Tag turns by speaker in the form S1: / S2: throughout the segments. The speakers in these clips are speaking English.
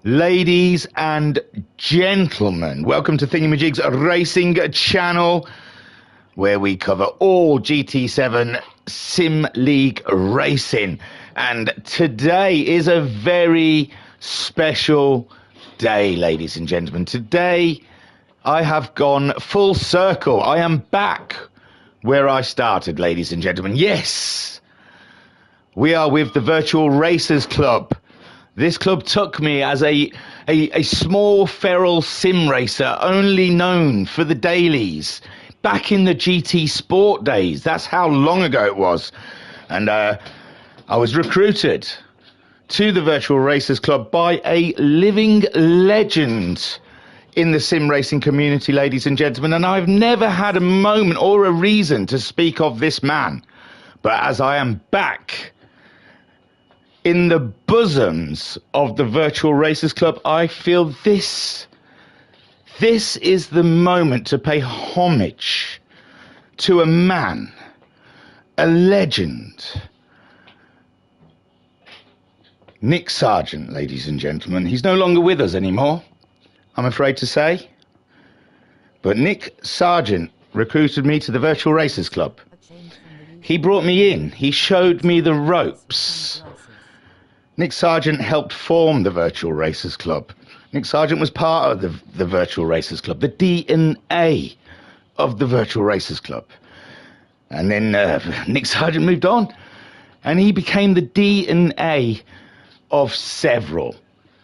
S1: Ladies and gentlemen, welcome to Thingamajig's Racing Channel, where we cover all GT7 Sim League Racing. And today is a very special day, ladies and gentlemen. Today, I have gone full circle. I am back where I started, ladies and gentlemen. Yes, we are with the Virtual Racers Club. This club took me as a small feral sim racer, only known for the dailies, back in the GT Sport days. That's how long ago it was. And I was recruited to the Virtual Racers Club by a living legend in the sim racing community, ladies and gentlemen. And I've never had a moment or a reason to speak of this man. But as I am back in the bosoms of the Virtual Racers Club, I feel this is the moment to pay homage to a man, a legend. Nick Sargent, ladies and gentlemen. He's no longer with us anymore, I'm afraid to say. But Nick Sargent recruited me to the Virtual Racers Club. He brought me in. He showed me the ropes. Nick Sargent helped form the Virtual Racers Club. Nick Sargent was part of the Virtual Racers Club, the DNA of the Virtual Racers Club. And then Nick Sargent moved on, and he became the DNA of several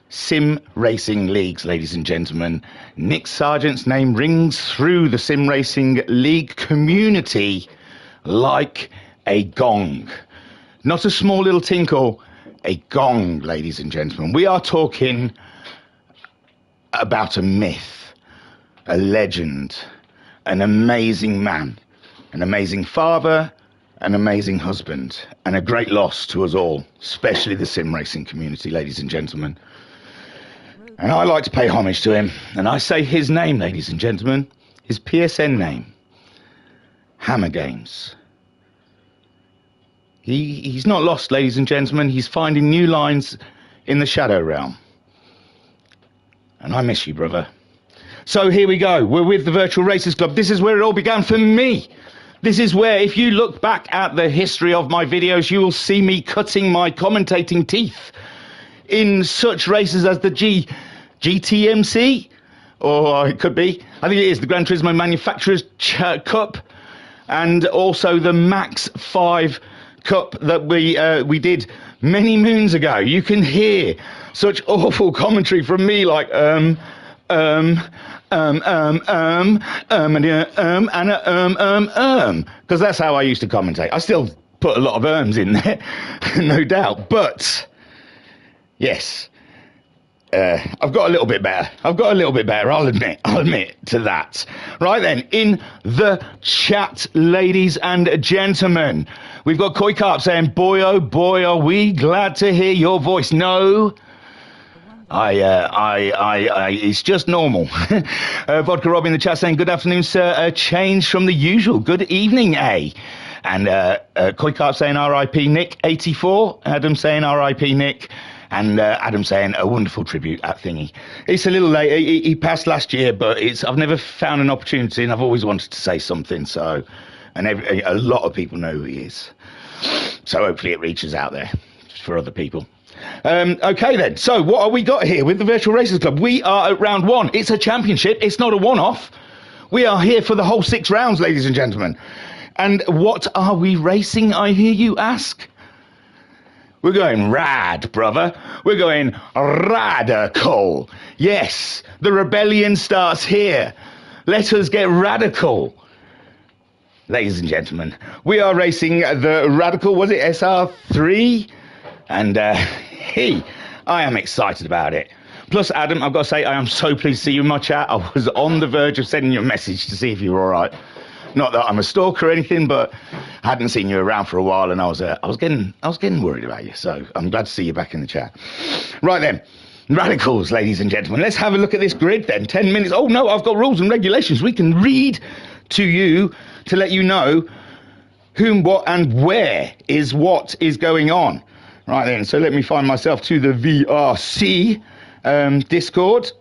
S1: sim racing leagues, ladies and gentlemen. Nick Sargent's name rings through the sim racing league community like a gong. Not a small little tinkle, a gong, ladies and gentlemen. We are talking about a myth, a legend, an amazing man, an amazing father, an amazing husband, and a great loss to us all, especially the sim racing community, ladies and gentlemen. And I like to pay homage to him, and I say his name, ladies and gentlemen, his PSN name, Hammer Games. He's not lost, ladies and gentlemen. He's finding new lines in the Shadow Realm. And I miss you, brother. So here we go. We're with the Virtual Racers Club. This is where it all began for me. This is where, if you look back at the history of my videos, you will see me cutting my commentating teeth in such races as the GTMC, or it could be, I think it is, the Gran Turismo Manufacturers Cup, and also the Max 5 Cup that we did many moons ago. You can hear such awful commentary from me, like and because that's how I used to commentate. I still put a lot of in there, no doubt. But yes, I've got a little bit better. I'll admit to that. Right then, in the chat, ladies and gentlemen, we've got Koi Carp saying, boy, oh boy, are we glad to hear your voice. No, it's just normal. Vodka Rob in the chat saying, good afternoon, sir. A change from the usual. Good evening, eh? And Koi Carp saying, R.I.P. Nick, 84. Adam saying, R.I.P. Nick. And Adam saying, a wonderful tribute at Thingy. It's a little late. He passed last year, but I've never found an opportunity, and I've always wanted to say something. So, and a lot of people know who he is. So hopefully it reaches out there for other people. Okay then. So what have we got here with the Virtual Racers Club? We are at round one. It's a championship. It's not a one-off. We are here for the whole 6 rounds, ladies and gentlemen. And what are we racing, I hear you ask? We're going rad, brother. We're going radical. Yes, the rebellion starts here. Let us get radical. Ladies and gentlemen, we are racing the Radical, was it SR3? And I am excited about it. Plus, Adam, I've got to say, I am so pleased to see you in my chat. I was on the verge of sending you a message to see if you were all right. Not that I'm a stalker or anything, but I hadn't seen you around for a while, and I was getting worried about you. So I'm glad to see you back in the chat. Right then, Radicals, ladies and gentlemen. Let's have a look at this grid then. 10 minutes. Oh no, I've got rules and regulations. We can read to you to let you know whom, what, and where is what is going on. Right then, so let me find myself to the VRC, Discord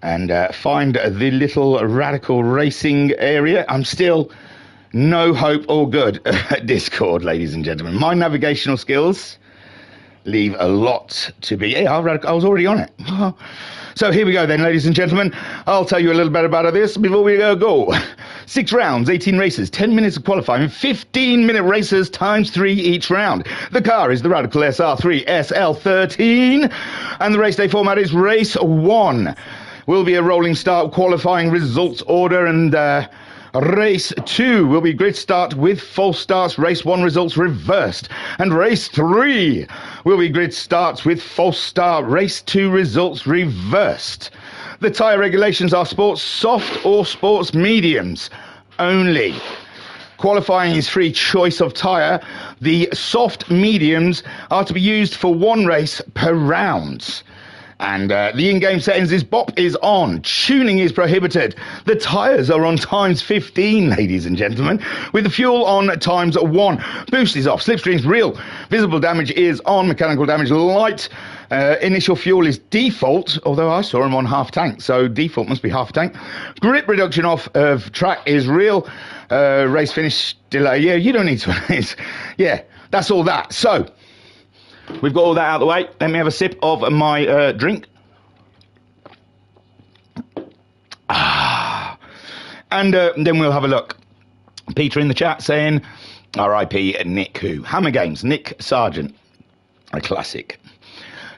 S1: and find the little Radical Racing area. I'm still no hope or good at Discord, ladies and gentlemen. My navigational skills leave a lot to be... Yeah, I was already on it. So here we go then, ladies and gentlemen. I'll tell you a little bit about this before we go. 6 rounds, 18 races, 10 minutes of qualifying, 15-minute races times 3 each round. The car is the Radical SR3 SL13, and the race day format is race 1. Will be a rolling start qualifying results order, and race 2 will be grid start with false starts, race 1 results reversed, and race 3 will be grid starts with false start, race 2 results reversed. The tyre regulations are sports soft or sports mediums only. Qualifying is free choice of tyre. The soft mediums are to be used for 1 race per round. And the in-game settings is BOP is on. Tuning is prohibited. The tyres are on times 15, ladies and gentlemen, with the fuel on times 1. Boost is off. Slipstream's real. Visible damage is on. Mechanical damage light. Initial fuel is default, although I saw him on half tank, so default must be half tank. Grip reduction off of track is real. Race finish delay. Yeah, you don't need to. Yeah, that's all that. So... we've got all that out of the way. Let me have a sip of my drink. And then we'll have a look. Peter in the chat saying, R.I.P. Nick who? Hammer Games, Nick Sargent. A classic.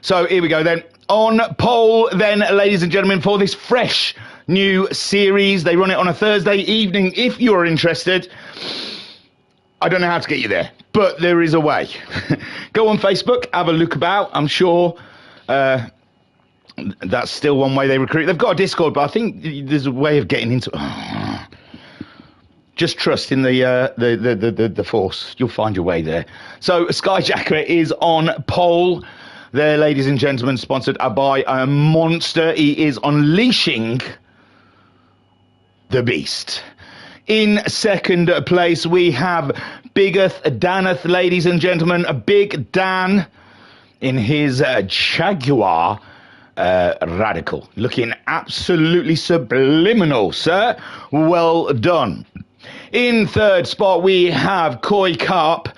S1: So here we go then. On pole then, ladies and gentlemen, for this fresh new series. They run it on a Thursday evening. If you're interested, I don't know how to get you there, but there is a way. Go on Facebook, have a look about. I'm sure that's still one way they recruit. They've got a Discord, but I think there's a way of getting into... Just trust in the force. You'll find your way there. So Skyjacker is on pole there, ladies and gentlemen, sponsored by a monster. He is unleashing the beast. In second place, we have Biggeth Daneth, ladies and gentlemen. Big Dan in his Jaguar Radical. Looking absolutely subliminal, sir. Well done. In third spot, we have Koi Carp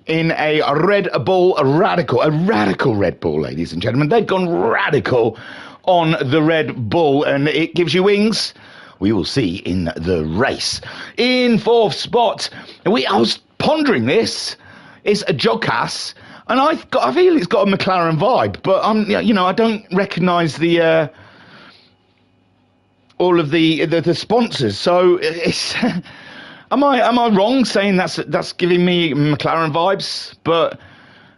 S1: in a Red Bull Radical. A radical Red Bull, ladies and gentlemen. They've gone radical on the Red Bull, and it gives you wings. We will see in the race. In fourth spot, I was pondering this. It's a Jogcast, and I feel it's got a McLaren vibe, but I don't recognise the all of the sponsors. So it's am I wrong saying that's giving me McLaren vibes? But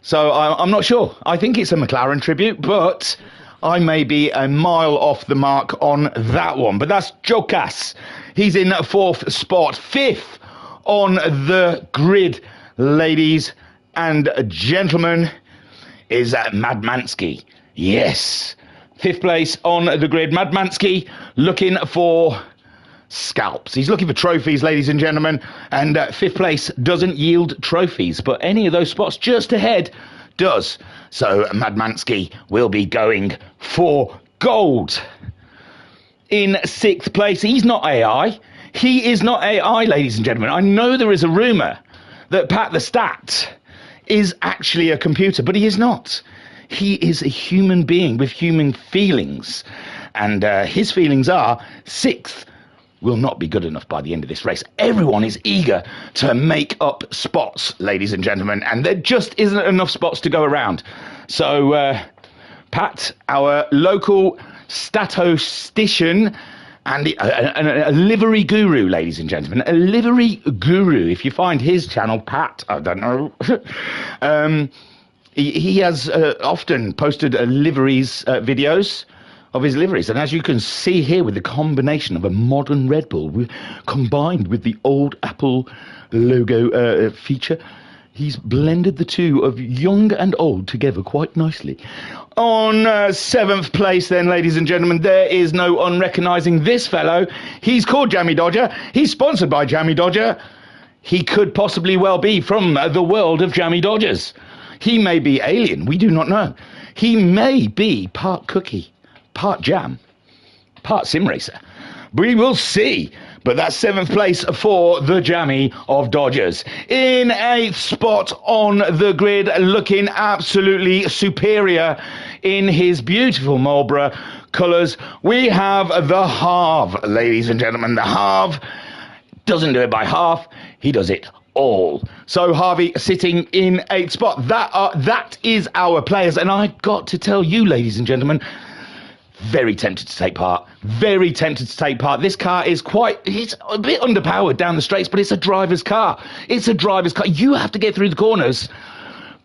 S1: so I'm not sure. I think it's a McLaren tribute, but I may be a mile off the mark on that one. But that's Jogcast. He's in fourth spot. Fifth on the grid, ladies and gentlemen, is Madmansky. Yes. Fifth place on the grid. Madmansky looking for scalps. He's looking for trophies, ladies and gentlemen. And fifth place doesn't yield trophies, but any of those spots just ahead does. So Madmansky will be going for gold. In sixth place, he's not AI. He is not AI, ladies and gentlemen. I know there is a rumour that Pat the Stat is actually a computer, but he is not. He is a human being with human feelings. And his feelings are sixth will not be good enough by the end of this race. Everyone is eager to make up spots, ladies and gentlemen, and there just isn't enough spots to go around. So, Pat, our local statistician and a livery guru, ladies and gentlemen, a livery guru. If you find his channel, Pat, I don't know, he has often posted liveries videos of his liveries, and as you can see here, with the combination of a modern Red Bull combined with the old Apple logo feature, he's blended the two of young and old together quite nicely. On seventh place then, ladies and gentlemen, there is no unrecognising this fellow. He's called Jammy Dodger. He's sponsored by Jammy Dodger. He could possibly well be from the world of Jammy Dodgers. He may be alien, we do not know. he may be part cookie, part jam, part sim racer. We will see. But that's 7th place for the Jammy of Dodgers. In 8th spot on the grid, looking absolutely superior in his beautiful Marlboro colours, we have the Harv, ladies and gentlemen. The Harv doesn't do it by half, he does it all. So Harvey sitting in 8th spot. That is our players, and I've got to tell you, ladies and gentlemen, very tempted to take part. Very tempted to take part. This car is it's a bit underpowered down the straights, but it's a driver's car. It's a driver's car. You have to get through the corners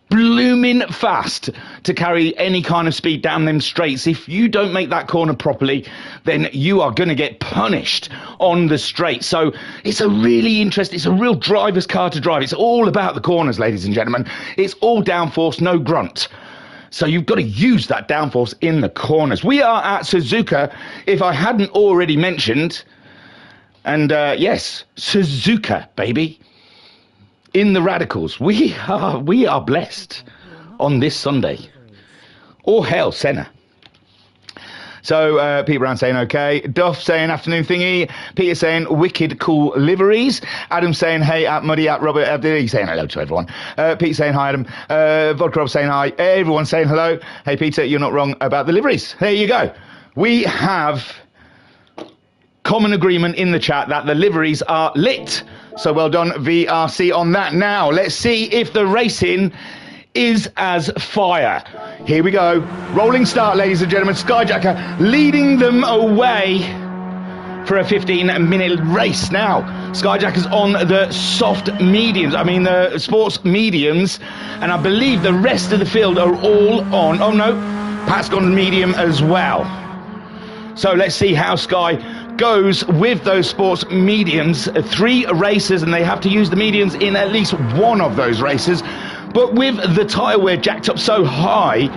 S1: blooming fast to carry any kind of speed down them straights. If you don't make that corner properly, then you are going to get punished on the straight. So it's a really interesting, it's a real driver's car to drive. It's all about the corners, ladies and gentlemen. It's all downforce, no grunt. So you've got to use that downforce in the corners. We are at Suzuka, if I hadn't already mentioned. And yes, Suzuka, baby. In the Radicals. We are blessed on this Sunday. All hail Senna. So, Pete Brown saying okay. Duff saying afternoon thingy. Peter saying wicked cool liveries. Adam saying hey at Muddy at Robert. He's saying hello to everyone. Pete saying hi, Adam. Vodka Rob saying hi. Everyone saying hello. Hey, Peter, you're not wrong about the liveries. There you go. We have common agreement in the chat that the liveries are lit. So well done, VRC, on that. Now, let's see if the racing is as fire. Here we go. Rolling start, ladies and gentlemen. Skyjacker leading them away for a 15-minute race. Now, Skyjacker's on the soft mediums. I mean, the sports mediums. And I believe the rest of the field are all on. Oh, no. Pat's gone medium as well. So let's see how Sky goes with those sports mediums. 3 races, and they have to use the mediums in at least one of those races. But with the tyre wear jacked up so high,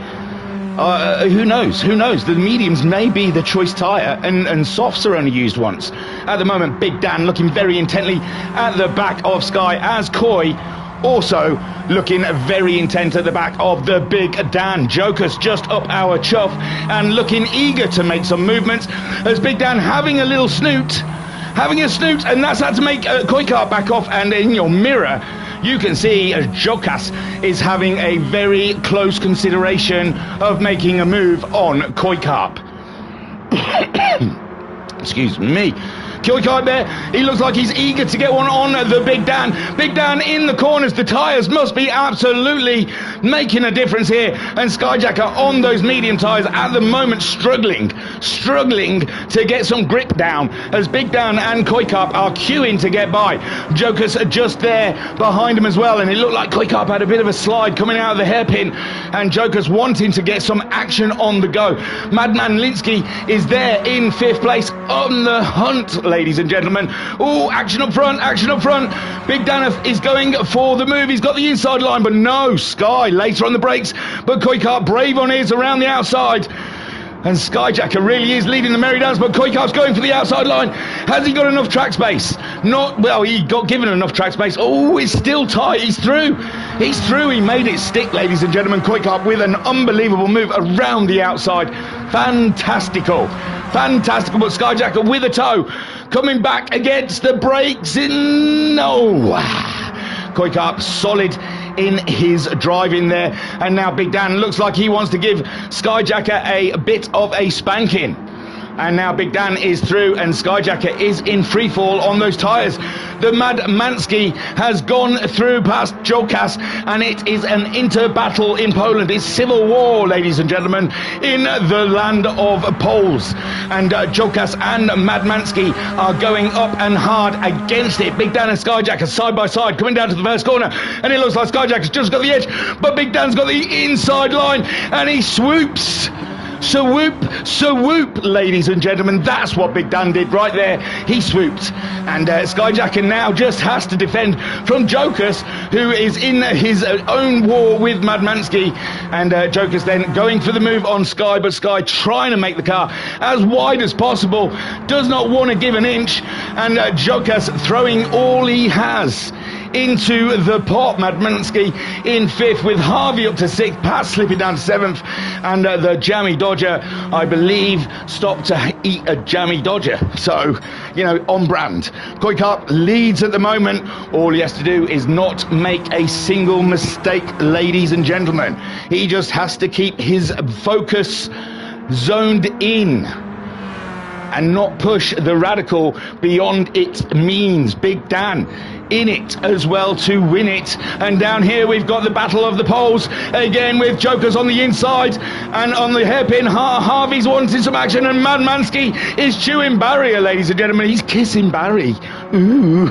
S1: who knows? Who knows? The mediums may be the choice tyre, and softs are only used once. At the moment, Big Dan looking very intently at the back of Sky, as Coy also looking very intent at the back of the Big Dan. Joker's just up our chuff and looking eager to make some movements, as Big Dan having a little snoot, and that's had to make Koikart back off. And in your mirror, you can see Jokas is having a very close consideration of making a move on Koikart. Excuse me. Koikart there, he looks like he's eager to get one on the Big Dan. Big Dan in the corners, the tyres must be absolutely making a difference here. And Skyjacker on those medium tyres at the moment struggling to get some grip down, as Big Dan and Koikart are queuing to get by. Joker's just there behind him as well, and it looked like Koikart had a bit of a slide coming out of the hairpin, and Joker's wanting to get some action on the go. Madman Linsky is there in 5th place on the hunt, ladies and gentlemen. Oh, action up front. Big Dan is going for the move. He's got the inside line, but no, Sky later on the brakes. But Koikart brave on his around the outside. And Skyjacker really is leading the merry dance, but Koikart's going for the outside line. Has he got enough track space? Not, well, he got given enough track space. Oh, it's still tight. He's through. He made it stick, ladies and gentlemen. Koikart with an unbelievable move around the outside. Fantastical, but Skyjacker with a toe. Coming back against the brakes. No. Koikart solid in his driving there. And now Big Dan looks like he wants to give Skyjacker a bit of a spanking. And now Big Dan is through, and Skyjacker is in free fall on those tyres. The Mad Mansky has gone through past Jokas, and it is an inter-battle in Poland. It's civil war, ladies and gentlemen, in the land of Poles. And Jokas and Mad Mansky are going up and hard against it. Big Dan and Skyjacker side by side coming down to the first corner, and it looks like Skyjacker's just got the edge, but Big Dan's got the inside line, and he swoops. Swoop, ladies and gentlemen. That's what Big Dan did right there. He swooped. And Skyjacker now just has to defend from Jokas, who is in his own war with Mad Mansky. And Jokas then going for the move on Sky, but Sky trying to make the car as wide as possible. Does not want to give an inch. And Jokas throwing all he has into the pot. Madmansky in 5th with Harvey up to 6th. Pat slipping down to 7th. And the Jammy Dodger, I believe, stopped to eat a Jammy Dodger. So, you know, on brand. Koi Carp leads at the moment. All he has to do is not make a single mistake, ladies and gentlemen. He just has to keep his focus zoned in and not push the Radical beyond its means. Big Dan in it as well to win it. And down here we've got the battle of the poles again, with Jokers on the inside, and on the hairpin Harvey's wanting some action, and Madmansky is chewing Barry, ladies and gentlemen. He's kissing Barry. Ooh.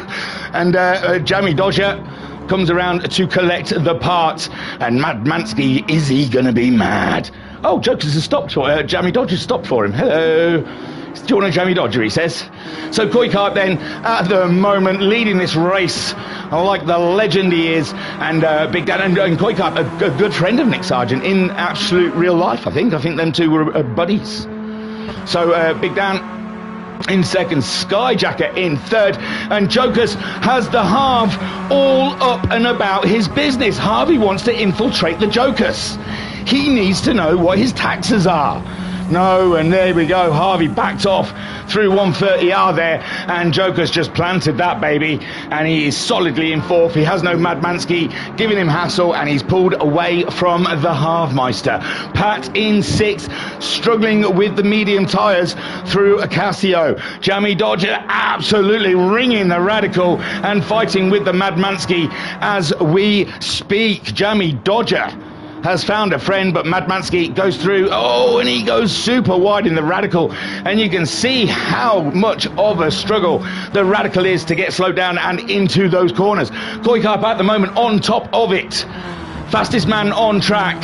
S1: And Jammy Dodger comes around to collect the part, and Madmansky, is he gonna be mad? Oh, Jokers has stopped for Jammy Dodger stopped for him. Hello. Do you want a Jammy Dodger, he says. So Koi Carp then, at the moment, leading this race like the legend he is. And Big Dan and Koi Carp, a good friend of Nick Sargent in absolute real life, I think. I think them two were buddies. So Big Dan in 2nd, Skyjacker in 3rd, and Jokers has the Harv all up and about his business. Harvey wants to infiltrate the Jokers. He needs to know what his taxes are. No, and there we go. Harvey backed off through 130R there, and Joker's just planted that baby, and he is solidly in 4th. He has no Madmansky giving him hassle, and he's pulled away from the Harvmeister. Pat in 6th, struggling with the medium tyres through a Casio. Jammy Dodger absolutely ringing the Radical and fighting with the Madmansky as we speak. Jammy Dodger has found a friend, but Madmansky goes through, and he goes super wide in the Radical, and you can see how much of a struggle the Radical is to get slowed down and into those corners. Koi Carp at the moment on top of it, fastest man on track,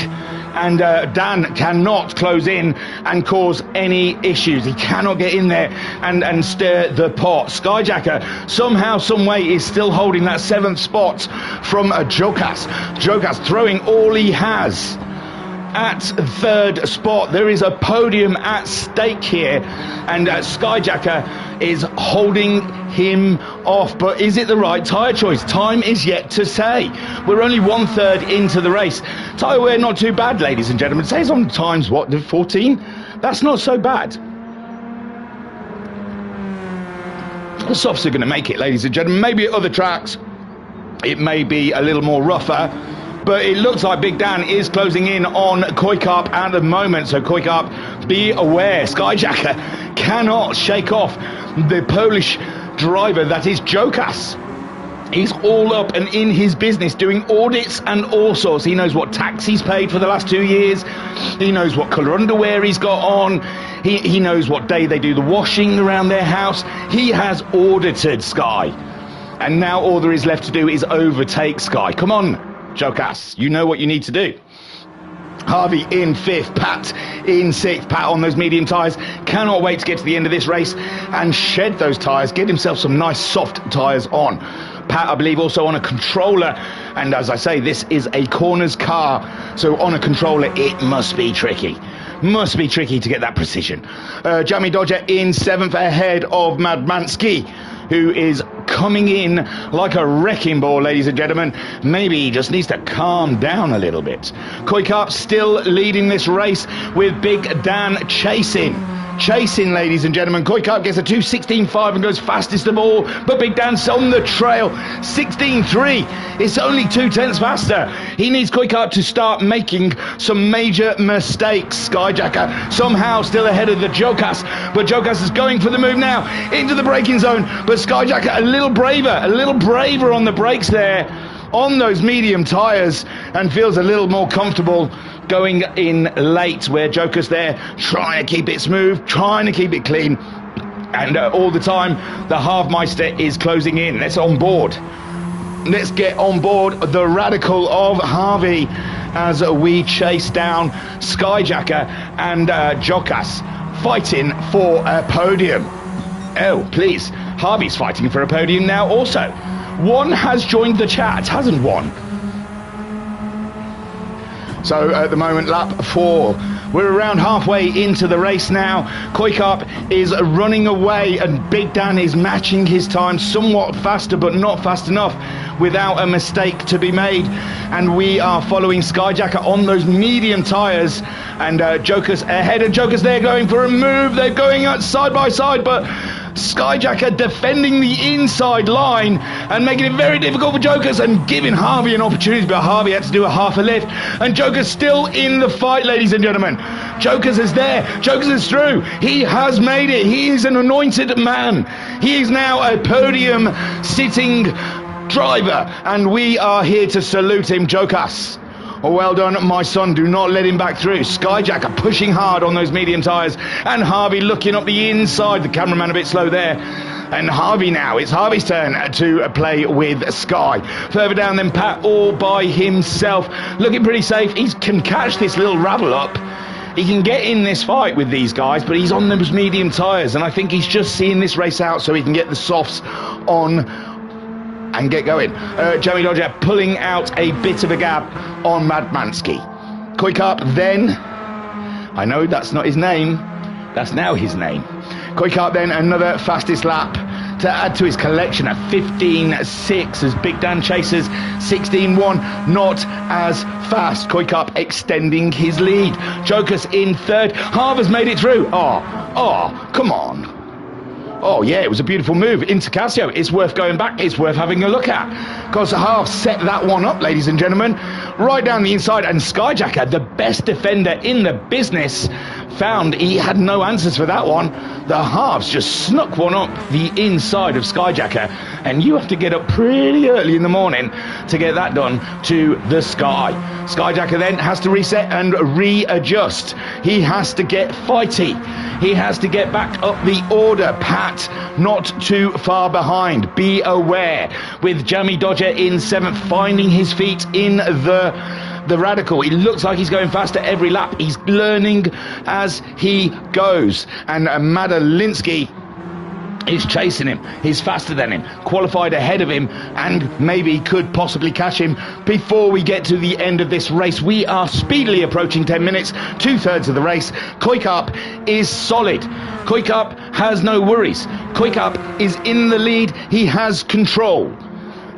S1: and Dan cannot close in and cause any issues. He cannot get in there and stir the pot. Skyjacker somehow, some way is still holding that 7th spot from Jokas. Jokas throwing all he has at 3rd spot. There is a podium at stake here, and Skyjacker is holding him off. But is it the right tyre choice? Time is yet to say. We're only 1/3 into the race. Tyre wear not too bad, ladies and gentlemen. It says on times, what, 14? That's not so bad. The softs are going to make it, ladies and gentlemen. Maybe at other tracks it may be a little more rougher, but it looks like Big Dan is closing in on Koi Carp at the moment. So Koi Carp, be aware. Skyjacker cannot shake off the Polish driver that is Jokas. He's all up and in his business, doing audits and all sorts. He knows what tax he's paid for the last 2 years. He knows what colour underwear he's got on. He knows what day they do the washing around their house. He has audited Sky. And now all there is left to do is overtake Sky. Come on, Jokas, you know what you need to do. Harvey in 5th, Pat in 6th. Pat on those medium tyres, cannot wait to get to the end of this race and shed those tyres, get himself some nice soft tyres on. Pat, I believe, also on a controller, and as I say, this is a corners car, so on a controller it must be tricky. Must be tricky to get that precision. Jammy Dodger in 7th ahead of Madmansky, who is coming in like a wrecking ball, ladies and gentlemen. Maybe he just needs to calm down a little bit. Koi Carp still leading this race with Big Dan chasing, ladies and gentlemen. Koi Carp gets a 2:16.5 and goes fastest of all, but Big Dan's on the trail, 16.3. It's only 0.2 faster. He needs Koi Carp to start making some major mistakes. Skyjacker somehow still ahead of the Jokas, but Jokas is going for the move now into the braking zone, but Skyjacker a little braver on the brakes there on those medium tyres, and feels a little more comfortable going in late, where Joker's there trying to keep it smooth, trying to keep it clean, and all the time the Harvmeister is closing in. Let's on board. Let's get on board the Radical of Harvey as we chase down Skyjacker and Jokas, fighting for a podium. Oh, please. Harvey's fighting for a podium now also. One has joined the chat, hasn't one? So at the moment, lap 4, We're around halfway into the race now. Koikap is running away and Big Dan is matching his time somewhat faster, but not fast enough without a mistake to be made. And we are following Skyjacker on those medium tyres, and Joker's ahead, and Joker's there going for a move. They're going out side by side, but Skyjacker defending the inside line and making it very difficult for Jokers and giving Harvey an opportunity, but Harvey had to do a half a lift, and Joker's still in the fight, ladies and gentlemen. Jokers is there, Jokers is through, he has made it, he is an anointed man, he is now a podium sitting driver, and we are here to salute him. Jokers, oh, well done, my son. Do not let him back through. Skyjacker pushing hard on those medium tyres, and Harvey looking up the inside. The cameraman a bit slow there. And Harvey now, it's Harvey's turn to play with Sky. Further down then Pat all by himself, looking pretty safe. He can catch this little rabble up. He can get in this fight with these guys, but he's on those medium tyres, and I think he's just seeing this race out so he can get the softs on and get going. Jamie Dodger pulling out a bit of a gap on Madmansky. Koikap then, I know that's not his name, that's now his name. Koikap then another fastest lap to add to his collection at 15.6 as Big Dan chases 16.1, not as fast. Koikap extending his lead. Joker's in third. Harvey's made it through. Oh, come on. Oh yeah, it was a beautiful move into Casio. It's worth going back, it's worth having a look at, because Half set that one up, ladies and gentlemen, right down the inside, and Skyjacker, the best defender in the business, found he had no answers for that one. The Halves just snuck one up the inside of Skyjacker, and you have to get up pretty early in the morning to get that done to the Sky. Skyjacker then has to reset and readjust. He has to get fighty. He has to get back up the order. Pat not too far behind. Be aware. With Jamie Dodger in seventh, finding his feet in the Radical. It looks like he's going faster every lap. He's learning as he goes. And Madalinsky is chasing him. He's faster than him, qualified ahead of him, and maybe could possibly catch him before we get to the end of this race. We are speedily approaching 10 minutes, 2/3 of the race. Koikap is solid. Koikap has no worries. Koikap is in the lead. He has control.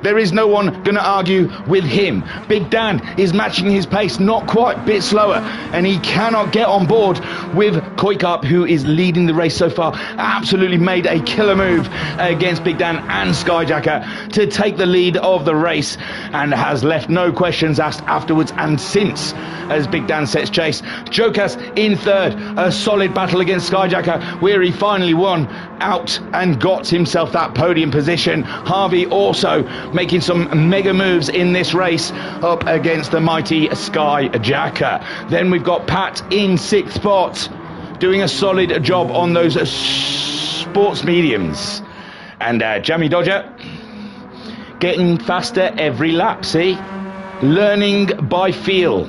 S1: There is no one going to argue with him. Big Dan is matching his pace, not quite, bit slower, and he cannot get on board with Koikap, who is leading the race so far. Absolutely made a killer move against Big Dan and Skyjacker to take the lead of the race, and has left no questions asked afterwards and since, as Big Dan sets chase. Jokas in third, a solid battle against Skyjacker, where he finally won out and got himself that podium position. Harvey also making some mega moves in this race up against the mighty Skyjacker. Then we've got Pat in sixth spot, doing a solid job on those sports mediums. And Jamie Dodger getting faster every lap, see? Learning by feel.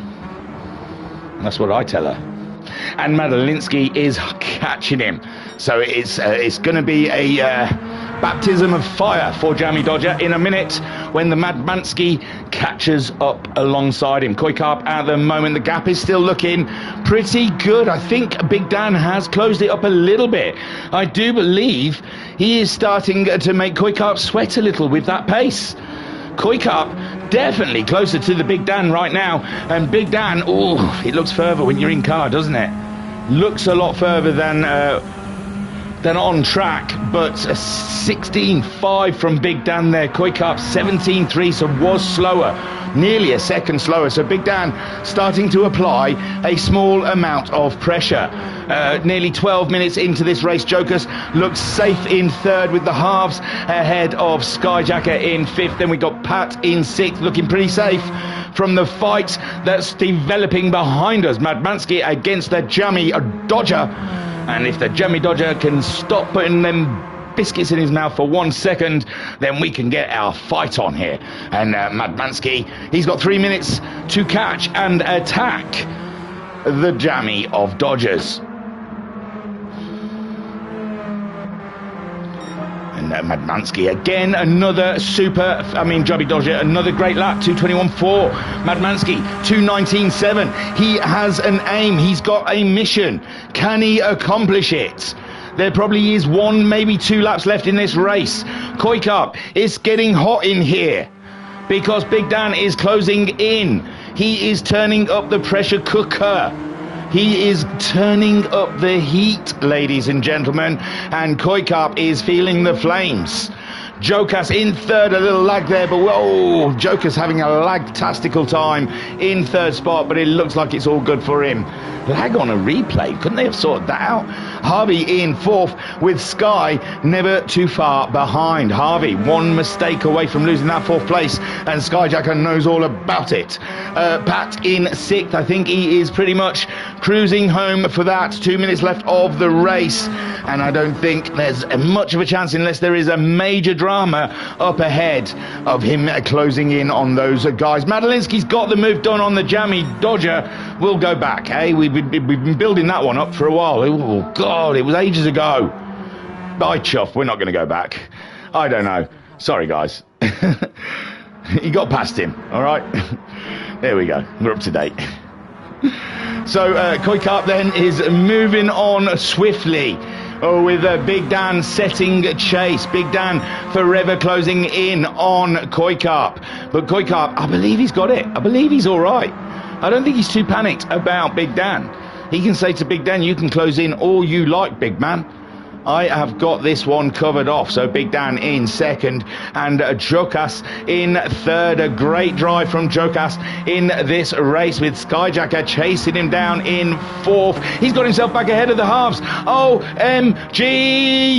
S1: That's what I tell her. And Madalinsky is catching him. So it's going to be a baptism of fire for Jamie Dodger in a minute when the Madmansky catches up alongside him. Koikap at the moment, the gap is still looking pretty good. I think Big Dan has closed it up a little bit. I do believe he is starting to make Koikap sweat a little with that pace. Koikap definitely closer to the Big Dan right now, and Big Dan, oh, it looks further when you're in car, doesn't it? Looks a lot further than on track, but a 16.5 from Big Dan there. Koikap 17.3, so was slower, nearly a second slower. So Big Dan starting to apply a small amount of pressure. Nearly 12 minutes into this race, Jokers looks safe in third with the halves ahead of Skyjacker in fifth. Then we got Pat in sixth, looking pretty safe from the fight that's developing behind us. Madmansky against the Jamie Dodger. And if the Jamie Dodger can stop putting them biscuits in his mouth for 1 second, then we can get our fight on here. And Madmansky, he's got 3 minutes to catch and attack the Jamie of Dodgers. And And Madmansky again, another Jobby Dodger, another great lap, 2:21.4. Madmansky, 2:19.7. He has an aim, he's got a mission. Can he accomplish it? There probably is 1, maybe 2 laps left in this race. Koikap, it's getting hot in here because Big Dan is closing in. He is turning up the pressure cooker. He is turning up the heat, ladies and gentlemen, and Koikap is feeling the flames. Jokas in third, a little lag there, but whoa, Jokas having a lag-tastical time in third spot, but it looks like it's all good for him. Lag on a replay, couldn't they have sorted that out? Harvey in fourth with Sky never too far behind. Harvey, 1 mistake away from losing that 4th place, and Skyjacker knows all about it. Pat in 6th, I think he is pretty much cruising home for that. 2 minutes left of the race, and I don't think there's much of a chance unless there is a major drama up ahead of him closing in on those guys. Madalinsky's got the move done on the jammy Dodger. We'll go back, eh? We've been building that one up for a while. Oh God, it was ages ago. Bye, chuff. We're not going to go back. I don't know. Sorry, guys. He got past him. All right. There we go. We're up to date. So Koikap then is moving on swiftly. Oh, with Big Dan setting chase. Big Dan forever closing in on Koikap. But Koikap, I believe he's got it. I believe he's all right. I don't think he's too panicked about Big Dan. He can say to Big Dan, you can close in all you like, big man. I have got this one covered off. So Big Dan in second and Jokas in third. A great drive from Jokas in this race with Skyjacker chasing him down in fourth. He's got himself back ahead of the halves. OMG!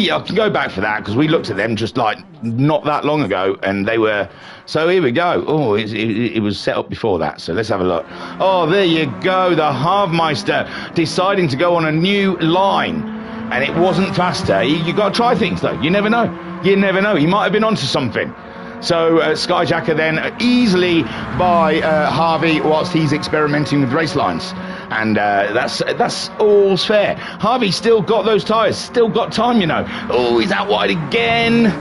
S1: I can go back for that because we looked at them just like not that long ago and they were... So here we go. Oh, it was set up before that. So let's have a look. Oh, there you go. The Halfmeister deciding to go on a new line. And it wasn't faster. You got to try things, though. You never know. You never know. He might have been onto something. So Skyjacker then easily by Harvey whilst he's experimenting with race lines. And that's all fair. Harvey still got those tyres. Still got time, you know. Oh, he's out wide again.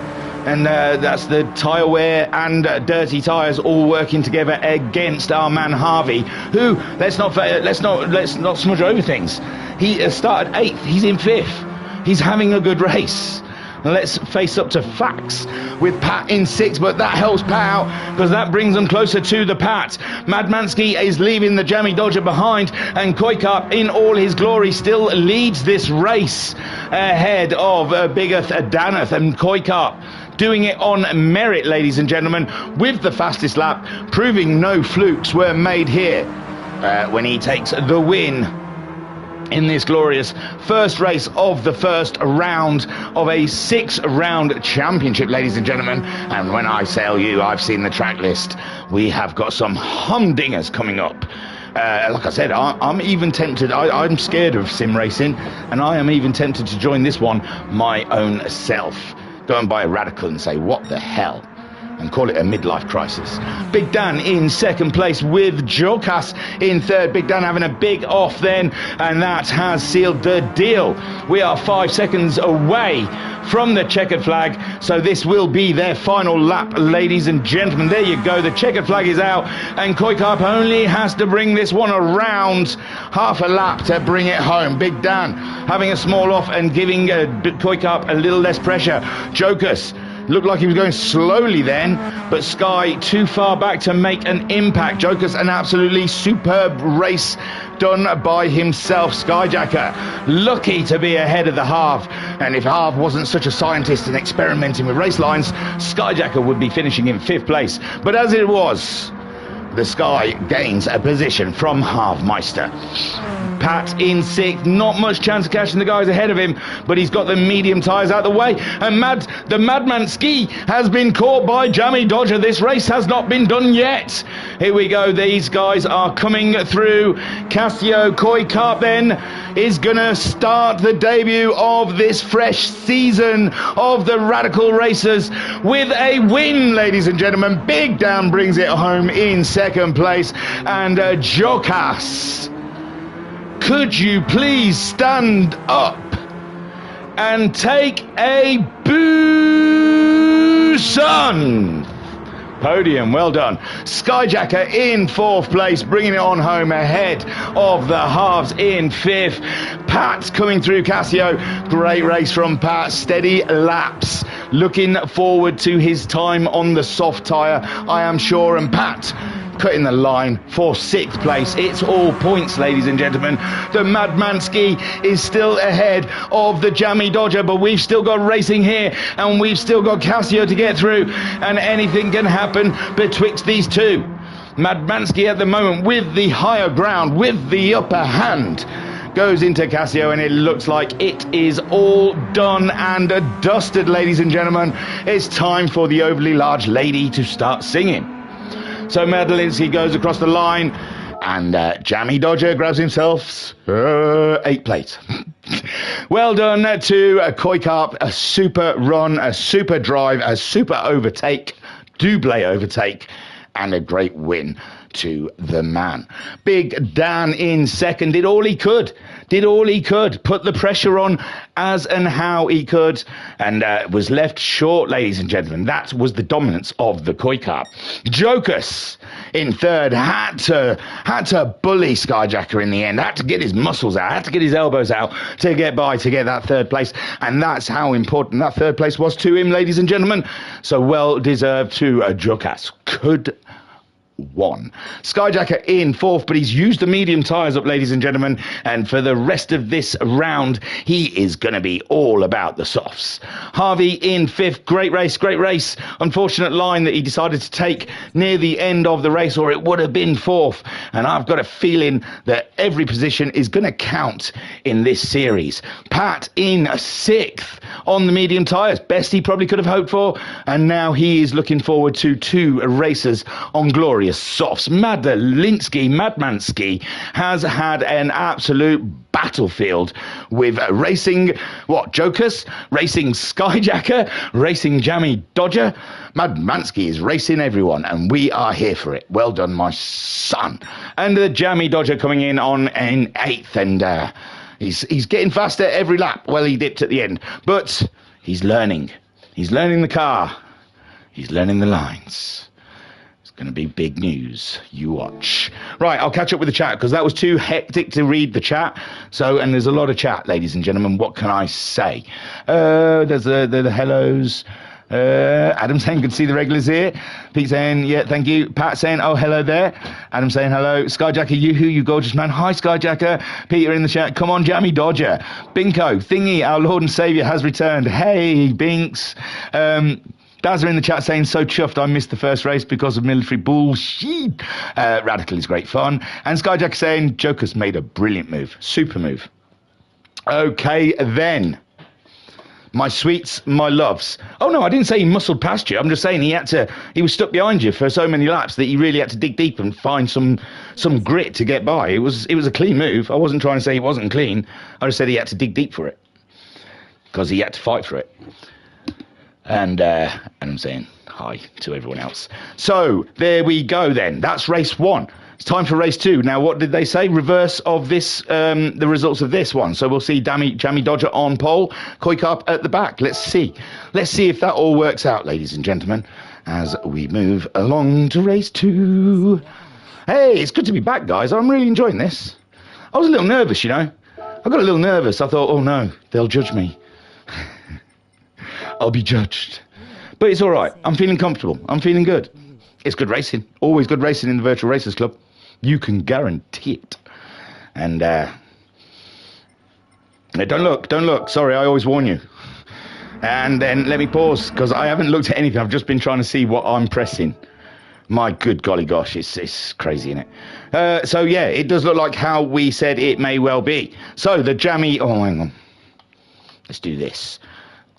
S1: And that's the tyre wear and dirty tyres all working together against our man Harvey, who let's not smudge over things. He started 8th. He's in 5th. He's having a good race. Let's face up to facts with Pat in 6th, but that helps Pat out because that brings them closer to the Pat. Madmansky is leaving the Jammy Dodger behind, and Koikap in all his glory still leads this race ahead of Biggeth Danath, and Koikap doing it on merit, ladies and gentlemen, with the fastest lap, proving no flukes were made here when he takes the win in this glorious first race of the first round of a 6-round championship, ladies and gentlemen. And when I tell you I've seen the track list, we have got some humdingers coming up. Like I said, I'm even tempted. I'm scared of sim racing, and I am even tempted to join this one my own self. Go and buy a Radical and say, what the hell? And call it a midlife crisis. Big Dan in second place with Jokas in third. Big Dan having a big off then, and that has sealed the deal. We are 5 seconds away from the checkered flag, so this will be their final lap, ladies and gentlemen. There you go, the checkered flag is out, and Koikap only has to bring this one around half a lap to bring it home. Big Dan having a small off and giving Koikap a little less pressure. Jokas looked like he was going slowly then, but Sky too far back to make an impact. Joker's an absolutely superb race done by himself. Skyjacker lucky to be ahead of the half, and if half wasn't such a scientist and experimenting with race lines, Skyjacker would be finishing in 5th place. But as it was, the Sky gains a position from Halfmeister. Pat in 6th, not much chance of catching the guys ahead of him, but he's got the medium tyres out the way, and the Madman Ski has been caught by Jammy Dodger. This race has not been done yet. Here we go, these guys are coming through. Casio Koikap then is gonna start the debut of this fresh season of the Radical Racers with a win, ladies and gentlemen. Big Dan brings it home in second place, and Jokas, could you please stand up and take a boo? Son. Podium, well done. Skyjacker in 4th place, bringing it on home ahead of the halves in 5th. Pat coming through Casio. Great race from Pat. Steady laps. Looking forward to his time on the soft tyre, I am sure. And Pat cutting the line for 6th place. It's all points, ladies and gentlemen. The Madmansky is still ahead of the Jammy Dodger, but we've still got racing here, and we've still got Casio to get through, and anything can happen betwixt these two. Madmansky at the moment with the higher ground, with the upper hand, goes into Casio, and it looks like it is all done and dusted, ladies and gentlemen. It's time for the overly large lady to start singing. So Madalinsky goes across the line, and Jammy Dodger grabs himself 8th place. Well done to Koikarp. A super run, a super drive, a super overtake, double overtake, and a great win to the man. Big Dan in 2nd, did all he could, put the pressure on as and how he could, and was left short, ladies and gentlemen. That was the dominance of the Koikarp. Jokus in 3rd had to bully Skyjacker in the end, had to get his muscles out, had to get his elbows out to get by, to get that 3rd place, and that's how important that 3rd place was to him, ladies and gentlemen. So well deserved to Jokas. Could one. Skyjacker in 4th, but he's used the medium tyres up, ladies and gentlemen, and for the rest of this round, he is going to be all about the softs. Harvey in 5th, great race. Unfortunate line that he decided to take near the end of the race, or it would have been 4th, and I've got a feeling that every position is going to count in this series. Pat in 6th on the medium tyres, best he probably could have hoped for, and now he is looking forward to 2 races on glorious softs. Madmansky has had an absolute battlefield with racing, Jokus, racing Skyjacker, racing Jammy Dodger. Madmansky is racing everyone, and we are here for it. Well done, my son. And the Jammy Dodger coming in 8th, and he's getting faster every lap. Well, he dipped at the end, but he's learning. He's learning the car. He's learning the lines. Going to be big news. You watch. Right, I'll catch up with the chat because that was too hectic to read the chat. So, and there's a lot of chat, ladies and gentlemen. What can I say? There's the hellos. Adam saying good to see the regulars here. Pete saying yeah, thank you. Pat saying oh hello there. Adam saying hello. Skyjacker, you gorgeous man. Hi Skyjacker. Peter in the chat. Come on, Jammy Dodger. Binko Thingy, our Lord and Saviour has returned. Hey Binks. Dazza in the chat saying, so chuffed I missed the first race because of military bullshit. Radical is great fun. And Skyjack saying, Joker's made a brilliant move. Super move. Okay, then. My sweets, my loves. Oh, no, I didn't say he muscled past you. I'm just saying he was stuck behind you for so many laps that he really had to dig deep and find some grit to get by. It was a clean move. I wasn't trying to say he wasn't clean. I just said he had to dig deep for it because he had to fight for it. And I'm saying hi to everyone else. So there we go then. That's race 1. It's time for race 2. Now, what did they say? Reverse of this, the results of this one. So we'll see Jammy Dodger on pole, Koikarp at the back. Let's see. Let's see if that all works out, ladies and gentlemen, as we move along to race 2. Hey, it's good to be back, guys. I'm really enjoying this. I was a little nervous, you know. I got a little nervous. I thought, oh no, they'll judge me. I'll be judged. But it's all right. I'm feeling comfortable. I'm feeling good. It's good racing. Always good racing in the Virtual Racers Club. You can guarantee it. And don't look. Sorry, I always warn you. And then let me pause, because I haven't looked at anything. I've just been trying to see what I'm pressing. My good golly gosh, it's crazy, isn't it? So, yeah, it does look like how we said it may well be. So, the Jammy... Oh, hang on. Let's do this.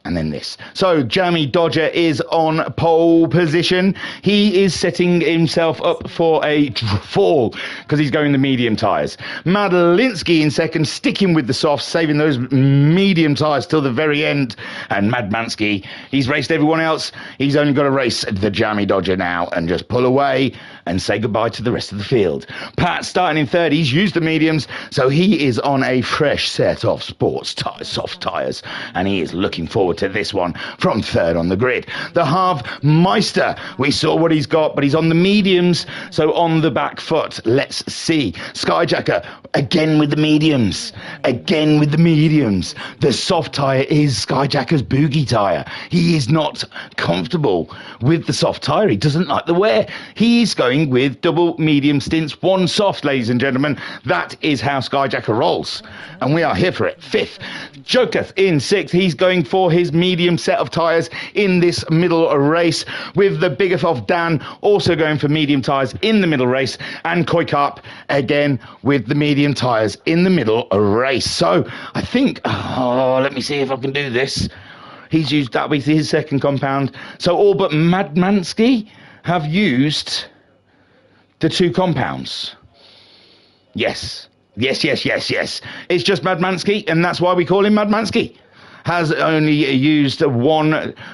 S1: And then this. So Jammy Dodger is on pole position. He is setting himself up for a fall because he's going the medium tyres. Madalinsky in second, sticking with the softs, saving those medium tyres till the very end. And Madmansky, he's raced everyone else. He's only got to race the Jammy Dodger now and just pull away and say goodbye to the rest of the field. Pat starting in third. He's used the mediums, so he is on a fresh set of soft tyres, and he is looking forward to this one from third on the grid. The Half Meister, we saw what he's got, but he's on the mediums, so on the back foot. Let's see. Skyjacker again with the mediums. Again with the mediums. The soft tyre is Skyjacker's boogie tyre. He is not comfortable with the soft tyre. He doesn't like the wear. He's going with double medium stints, one soft, ladies and gentlemen. That is how Skyjacker rolls, and we are here for it. Fifth, Joketh in sixth. He's going for his medium set of tyres in this middle race, with the bigger of Dan also going for medium tyres in the middle race, and Koikarp again with the medium tyres in the middle race. So I think, let me see if I can do this. He's used that with his second compound. So all but Madmansky have used the two compounds. Yes. Yes. It's just Madmansky, and that's why we call him Madmansky. Has only used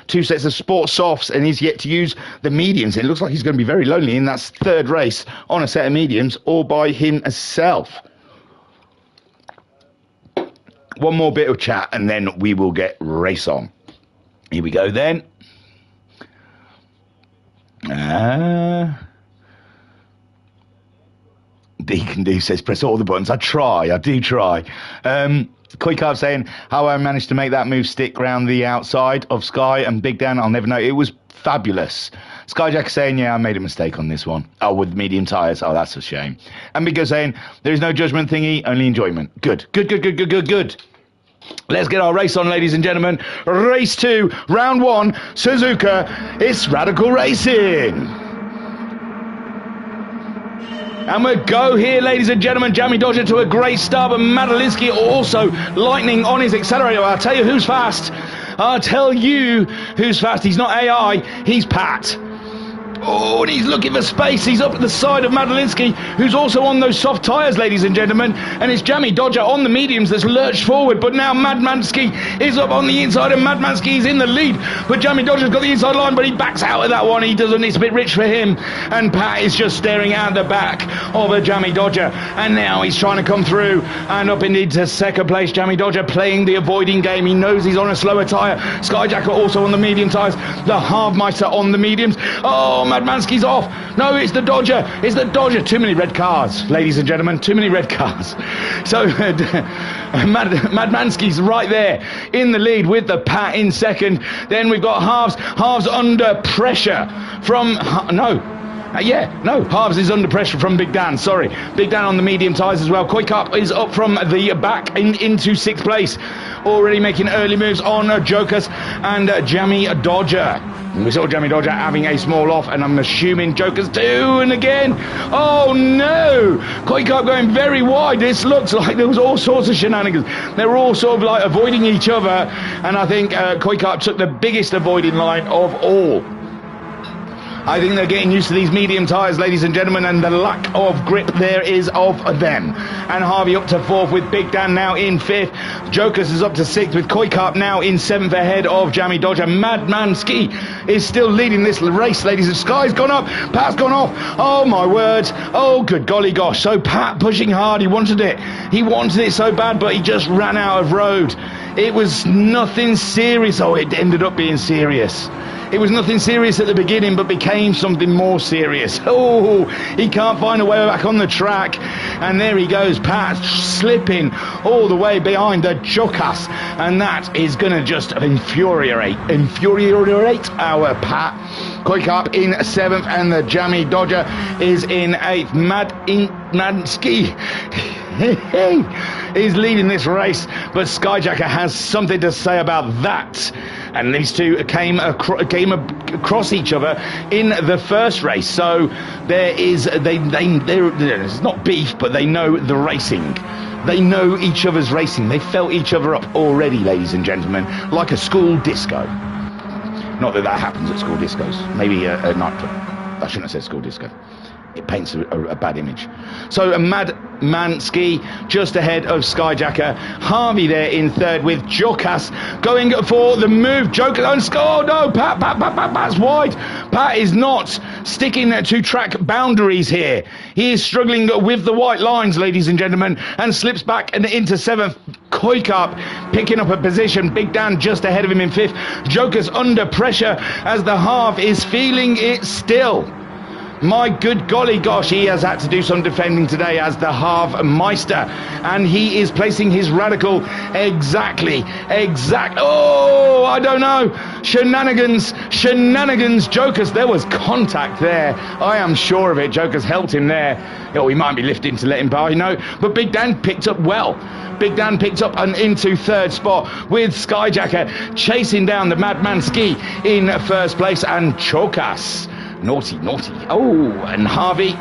S1: two sets of sport softs, and he's yet to use the mediums. It looks like he's going to be very lonely in that third race on a set of mediums all by himself. One more bit of chat, and then we will get race on. Here we go then. Deacon Do says, press all the buttons. I do try. Koikarp saying, how I managed to make that move stick round the outside of Sky and Big Dan, I'll never know. It was fabulous. Skyjack saying, yeah, I made a mistake on this one. Oh, with medium tyres. Oh, that's a shame. And Big Go saying, there is no judgment thingy, only enjoyment. Good. Let's get our race on, ladies and gentlemen. Race 2, round 1, Suzuka. It's Radical Racing. And we go here, ladies and gentlemen. Jamie Dodger to a great start, but Madalinsky also lightning on his accelerator. I'll tell you who's fast. He's not AI, he's Pat. Oh, and he's looking for space. He's up at the side of Madalinsky, who's also on those soft tyres, ladies and gentlemen. And it's Jamie Dodger on the mediums that's lurched forward. But now Madmansky is up on the inside, and Madmansky is in the lead. But Jamie Dodger's got the inside line, but he backs out of that one. He doesn't. It's a bit rich for him. And Pat is just staring out the back of a Jamie Dodger. And now he's trying to come through. And up into second place, Jamie Dodger playing the avoiding game. He knows he's on a slower tyre. Skyjacker also on the medium tyres. The Halfmeister on the mediums. Oh, Madmansky's off. No, it's the Dodger. It's the Dodger. Too many red cars, ladies and gentlemen. Too many red cars. So Madmansky's right there in the lead with the Pat in second. Then we've got Halves under pressure from... Halves is under pressure from Big Dan, sorry. Big Dan on the medium tyres as well. Koikarp is up from the back into sixth place. Already making early moves on Jokers and Jamie Dodger. We saw Jamie Dodger having a small off, and I'm assuming Jokers too. And again, oh no! Koikarp going very wide. This looks like there was all sorts of shenanigans. They were all sort of like avoiding each other, and I think Koikarp took the biggest avoiding line of all. I think they're getting used to these medium tyres, ladies and gentlemen, and the lack of grip there is of them. And Harvey up to fourth with Big Dan now in fifth. Jokers is up to sixth with Koikarp now in seventh ahead of Jamie Dodger. Madmansky is still leading this race, ladies. The Sky's gone up, Pat's gone off. Oh my word. Oh good golly gosh. So Pat pushing hard. He wanted it so bad, but he just ran out of road. It was nothing serious. Oh, it ended up being serious. It was nothing serious at the beginning, but became something more serious. Oh, he can't find a way back on the track. And there he goes, Pat slipping all the way behind the Jokas. And that is going to just infuriate our Pat. Koikarp in seventh, and the Jamie Dodger is in eighth. Madmansky is leading this race, but Skyjacker has something to say about that. And these two came across each other in the first race. So it's not beef, but they know the racing. They know each other's racing. They felt each other up already, ladies and gentlemen, like a school disco. Not that happens at school discos. Maybe a nightclub. I shouldn't have said school disco. it paints a bad image. So Madman Ski just ahead of Skyjacker. Harvey there in third with Jokas going for the move. Jokas, oh no, Pat's wide. Pat is not sticking to track boundaries here. He is struggling with the white lines, ladies and gentlemen, and slips back and into seventh. Koikap picking up a position. Big Dan just ahead of him in fifth. Jokas under pressure as the half is feeling it still. My good golly gosh, he has had to do some defending today as the half meister, and he is placing his radical oh, I don't know, shenanigans, Jokas, there was contact there, I am sure of it. Jokas helped him there. Oh, he might be lifting to let him by, but Big Dan picked up well. Big Dan picked up and into third spot with Skyjacker chasing down the Madman Ski in first place, and Chokas. Naughty. Oh, and Harvey,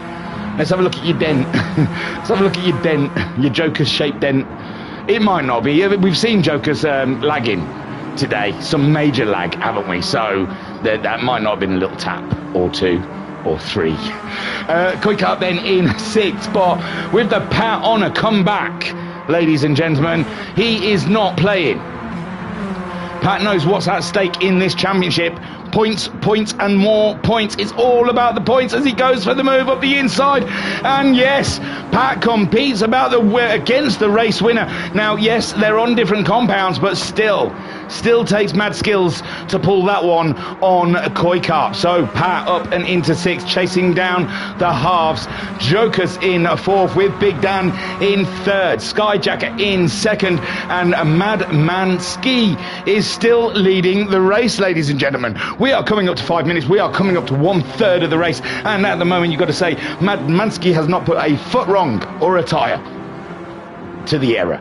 S1: let's have a look at your dent. Let's have a look at your dent, your Joker-shaped dent. It might not be. We've seen Jokers lagging today, some major lag, haven't we? So that might not have been a little tap or two or three. Koikap then in sixth spot with the Pat on a comeback, ladies and gentlemen. He is not playing. Pat knows what's at stake in this championship. Points, and more points. It's all about the points as he goes for the move up the inside. And yes, Pat competes against the race winner. Now, yes, they're on different compounds, but still takes mad skills to pull that one on Koikap. So Pat up and into sixth, chasing down the halves. Jokas in fourth with Big Dan in third. Skyjacker in second, and Madman Ski is still leading the race, ladies and gentlemen. We are coming up to 5 minutes. We are coming up to 1/3 of the race, and at the moment you've got to say Madman Ski has not put a foot wrong or a tyre to the error.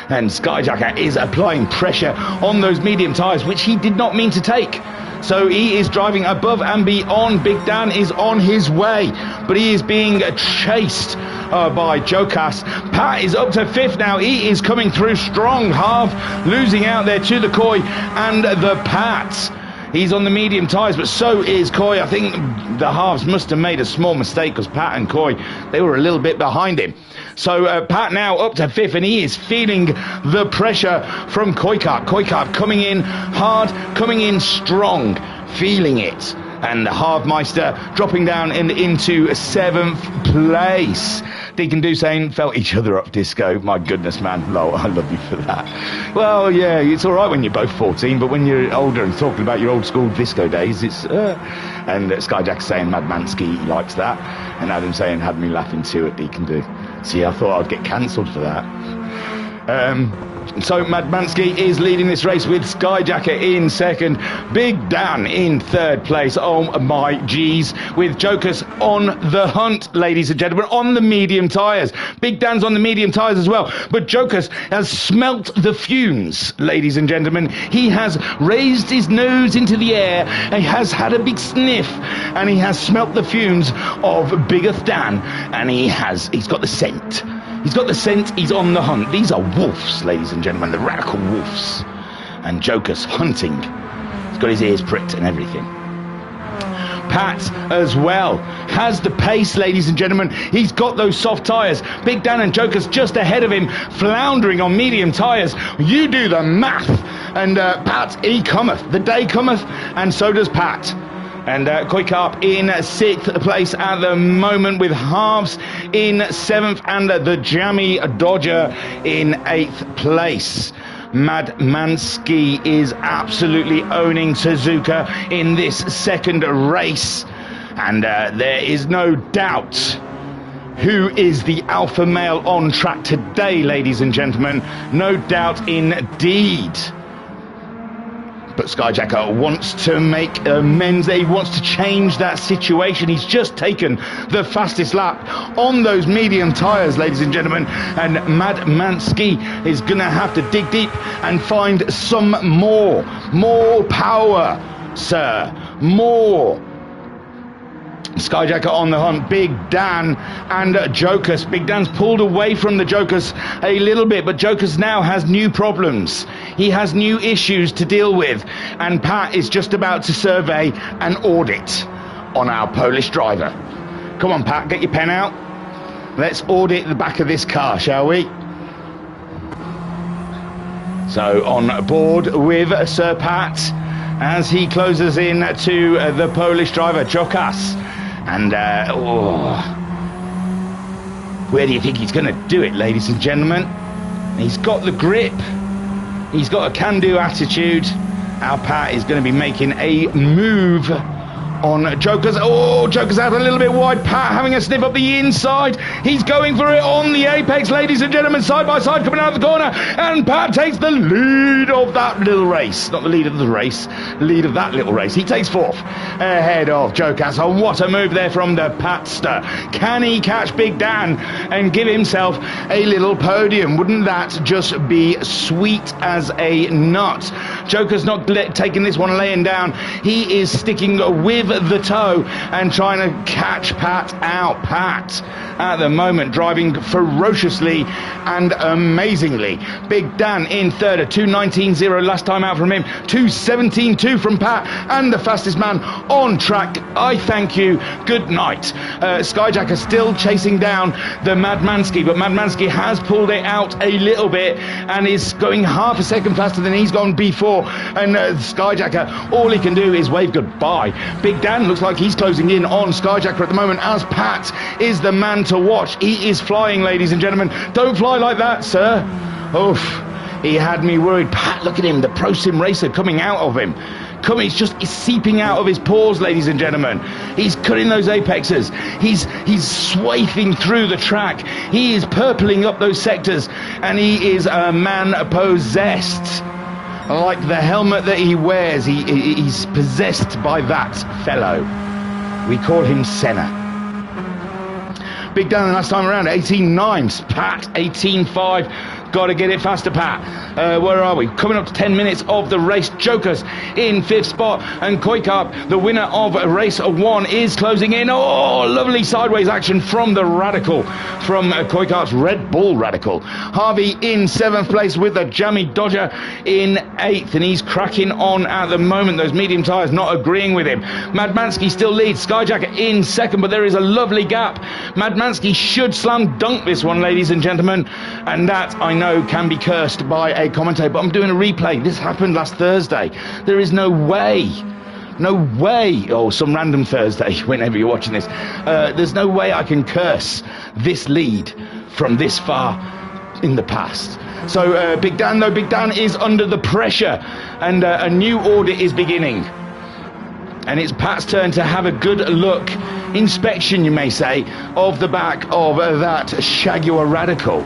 S1: And Skyjacker is applying pressure on those medium tyres, which he did not mean to take. So he is driving above and beyond. Big Dan is on his way, but he is being chased by Jokas. Pat is up to fifth now. He is coming through strong. Half losing out there to the Koi and the Pat. He's on the medium tyres, but so is Koi. I think the halves must have made a small mistake because Pat and Koi, they were a little bit behind him. So Pat now up to fifth, and he is feeling the pressure from Koikap. Koikap coming in hard, coming in strong, feeling it. And the Halfmeister dropping down into seventh place. Deacon Dussain felt each other up, Disco. My goodness, man. Lol, I love you for that. Well, yeah, it's all right when you're both 14, but when you're older and talking about your old school disco days, it's... And Skyjack saying Madman Ski likes that. And Adam saying had me laughing too at Deacon Do. See, I thought I'd get cancelled for that. So Madman Ski is leading this race with Skyjacker in second, Big Dan in third place. Oh my G's, with Jokas on the hunt, ladies and gentlemen, on the medium tyres. Big Dan's on the medium tyres as well, but Jokas has smelt the fumes, ladies and gentlemen. He has raised his nose into the air, he has had a big sniff, and he has smelt the fumes of Biggest Dan, and he's got the scent. He's got the scent, he's on the hunt. These are wolves, ladies and gentlemen, the radical wolves. And Jokas hunting. He's got his ears pricked and everything. Pat, as well, has the pace, ladies and gentlemen. He's got those soft tyres. Big Dan and Jokas just ahead of him, floundering on medium tyres. You do the math. And Pat, he cometh. The day cometh, and so does Pat. And Koikap in sixth place at the moment, with halves in seventh, and the Jammy Dodger in eighth place. Madman Ski is absolutely owning Suzuka in this second race, and there is no doubt who is the alpha male on track today, ladies and gentlemen. No doubt indeed. But Skyjacker wants to make amends. He wants to change that situation. He's just taken the fastest lap on those medium tyres, ladies and gentlemen. And Madman Ski is going to have to dig deep and find some more power, sir. More. Skyjacker on the hunt, Big Dan and Jokas. Big Dan's pulled away from the Jokas a little bit, but Jokas now has new problems. He has new issues to deal with, and Pat is just about to survey an audit on our Polish driver. Come on, Pat, get your pen out. Let's audit the back of this car, shall we? So on board with Sir Pat as he closes in to the Polish driver, Jokas. And, where do you think he's going to do it, ladies and gentlemen? He's got the grip. He's got a can-do attitude. Our Pat is going to be making a move on Joker's. Oh, Joker's out a little bit wide. Pat having a sniff up the inside. He's going for it on the apex, ladies and gentlemen, side by side, coming out of the corner. And Pat takes the lead of that little race. Not the lead of the race, lead of that little race. He takes fourth ahead of Jokas. Oh, what a move there from the Patster. Can he catch Big Dan and give himself a little podium? Wouldn't that just be sweet as a nut? Joker's not taking this one laying down. He is sticking with the toe and trying to catch Pat out. Pat at the moment driving ferociously and amazingly. Big Dan in third, a 2:19.0 last time out from him, 2:17.2 from Pat, and the fastest man on track. I thank you, good night. Skyjacker still chasing down the Madmansky, but Madmansky has pulled it out a little bit and is going half a second faster than he's gone before, and Skyjacker, all he can do is wave goodbye. Big Dan looks like he's closing in on Skyjacker at the moment, as Pat is the man to watch. He is flying, ladies and gentlemen. Don't fly like that, sir. Oof, he had me worried. Pat, look at him, the Pro Sim racer coming out of him. He's seeping out of his pores, ladies and gentlemen. He's cutting those apexes. He's swaying through the track. He is purpling up those sectors, and he is a man possessed. Like the helmet that he wears, he's possessed by that fellow. We call him Senna. Big Dan the last time around, 18.9. Pat, 18.5. Got to get it faster, Pat. Where are we? Coming up to 10 minutes of the race. Jokers in fifth spot, and Koikap, the winner of race 1, is closing in. Oh, lovely sideways action from the Radical, from Koikap's Red Bull Radical. Harvey in 7th place with the Jammy Dodger in 8th, and he's cracking on at the moment. Those medium tyres not agreeing with him. Madmansky still leads. Skyjacker in 2nd, but there is a lovely gap. Madmansky should slam dunk this one, ladies and gentlemen, and that, I know, can be cursed by a commentator, but I'm doing a replay. This happened last Thursday. There is no way, or some random Thursday, whenever you're watching this, there's no way I can curse this lead from this far in the past. So Big Dan is under the pressure, and a new order is beginning. And it's Pat's turn to have a good look, inspection you may say, of the back of that Jaguar Radical.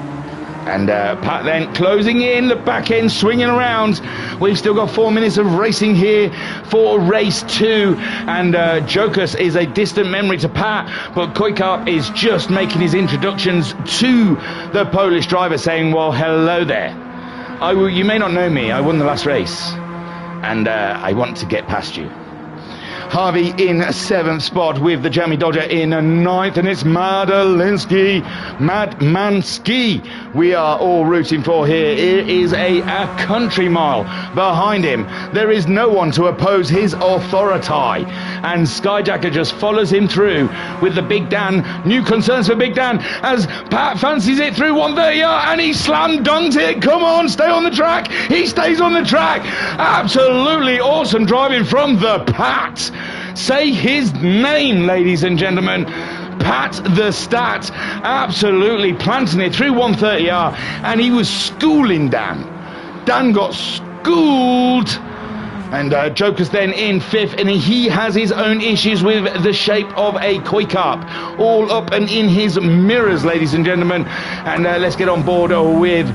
S1: And Pat then closing in, the back end swinging around. We've still got 4 minutes of racing here for race 2. And Jokas is a distant memory to Pat, but Koikap is just making his introductions to the Polish driver, saying, well, hello there. You may not know me, I won the last race, and I want to get past you. Harvey in 7th spot with the Jammy Dodger in 9th, and it's Madmansky we are all rooting for here. It is a country mile behind him. There is no one to oppose his authority, and Skyjacker just follows him through with the Big Dan. New concerns for Big Dan as Pat fancies it through 130, and he slam dunks it. Come on, stay on the track. He stays on the track. Absolutely awesome driving from the Pat. Say his name, ladies and gentlemen. Pat the Stat, absolutely planting it through 130R, and he was schooling Dan. Dan got schooled, and Joker's then in 5th, and he has his own issues with the shape of a koi carp, all up and in his mirrors, ladies and gentlemen. And let's get on board with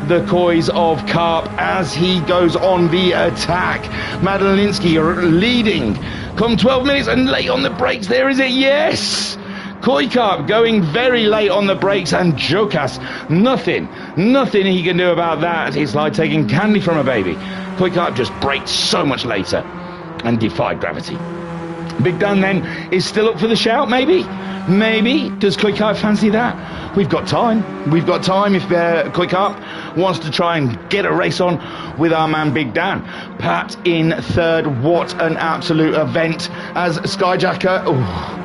S1: the kois of carp as he goes on the attack. Madalinsky leading, come 12 minutes and late on the brakes. There is it, yes. Koi carp going very late on the brakes, and Jokas, nothing he can do about that. It's like taking candy from a baby. Koi carp just braked so much later and defied gravity. Big Dan then is still up for the shout, maybe? Does Koi carp fancy that? We've got time if Koi carp wants to try and get a race on with our man Big Dan. Pat in 3rd, what an absolute event as Skyjacker.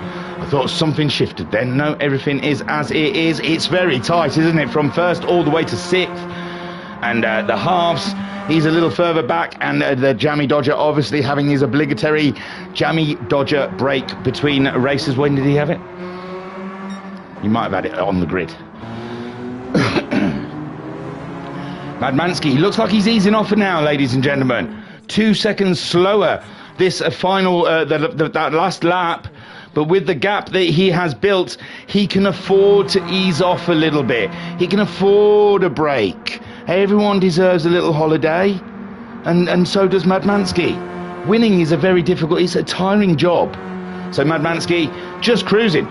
S1: thought something shifted then. No, everything is as it is. It's very tight, isn't it? From first all the way to 6th. And the halves, he's a little further back. And the Jammy Dodger obviously having his obligatory Jammy Dodger break between races. When did he have it? He might have had it on the grid. Madmansky looks like he's easing off now, ladies and gentlemen. 2 seconds slower this final, that last lap. But with the gap that he has built, he can afford to ease off a little bit. He can afford a break. Everyone deserves a little holiday. And so does Madmansky. Winning is a very difficult, it's a tiring job. So Madmansky just cruising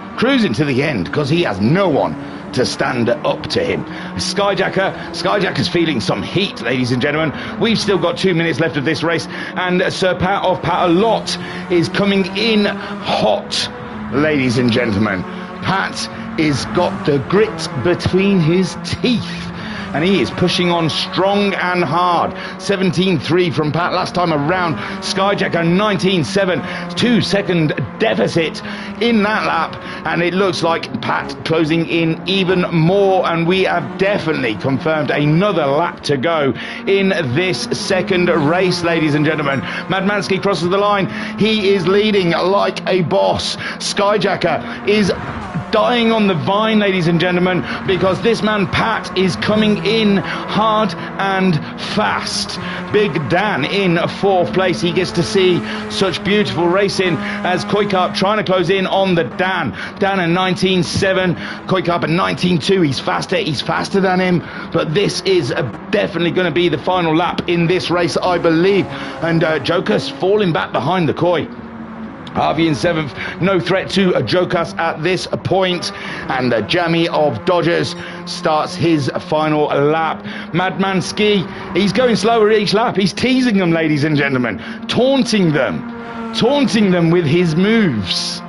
S1: to the end because he has no one to stand up to him. Skyjacker's feeling some heat, ladies and gentlemen. We've still got 2 minutes left of this race, and Sir Pat of Pat-A-Lot is coming in hot, ladies and gentlemen. Pat is got the grit between his teeth, and he is pushing on strong and hard. 17.3 from Pat last time around. Skyjacker 19.7, 2 second deficit in that lap, and it looks like Pat closing in even more, and we have definitely confirmed another lap to go in this second race, ladies and gentlemen. Madmansky crosses the line. He is leading like a boss. Skyjacker is dying on the vine, ladies and gentlemen, because this man Pat is coming in hard and fast. Big Dan in 4th place. He gets to see such beautiful racing as Koikarp trying to close in on the Dan. Dan at 19.7, Koikarp at 19.2. He's faster than him, but this is definitely going to be the final lap in this race, I believe. And Joker's falling back behind the Koi. Harvey in 7th, no threat to Jokas at this point, and the Jammy of Dodgers starts his final lap. Madmansky, he's going slower each lap. He's teasing them, ladies and gentlemen, taunting them with his moves.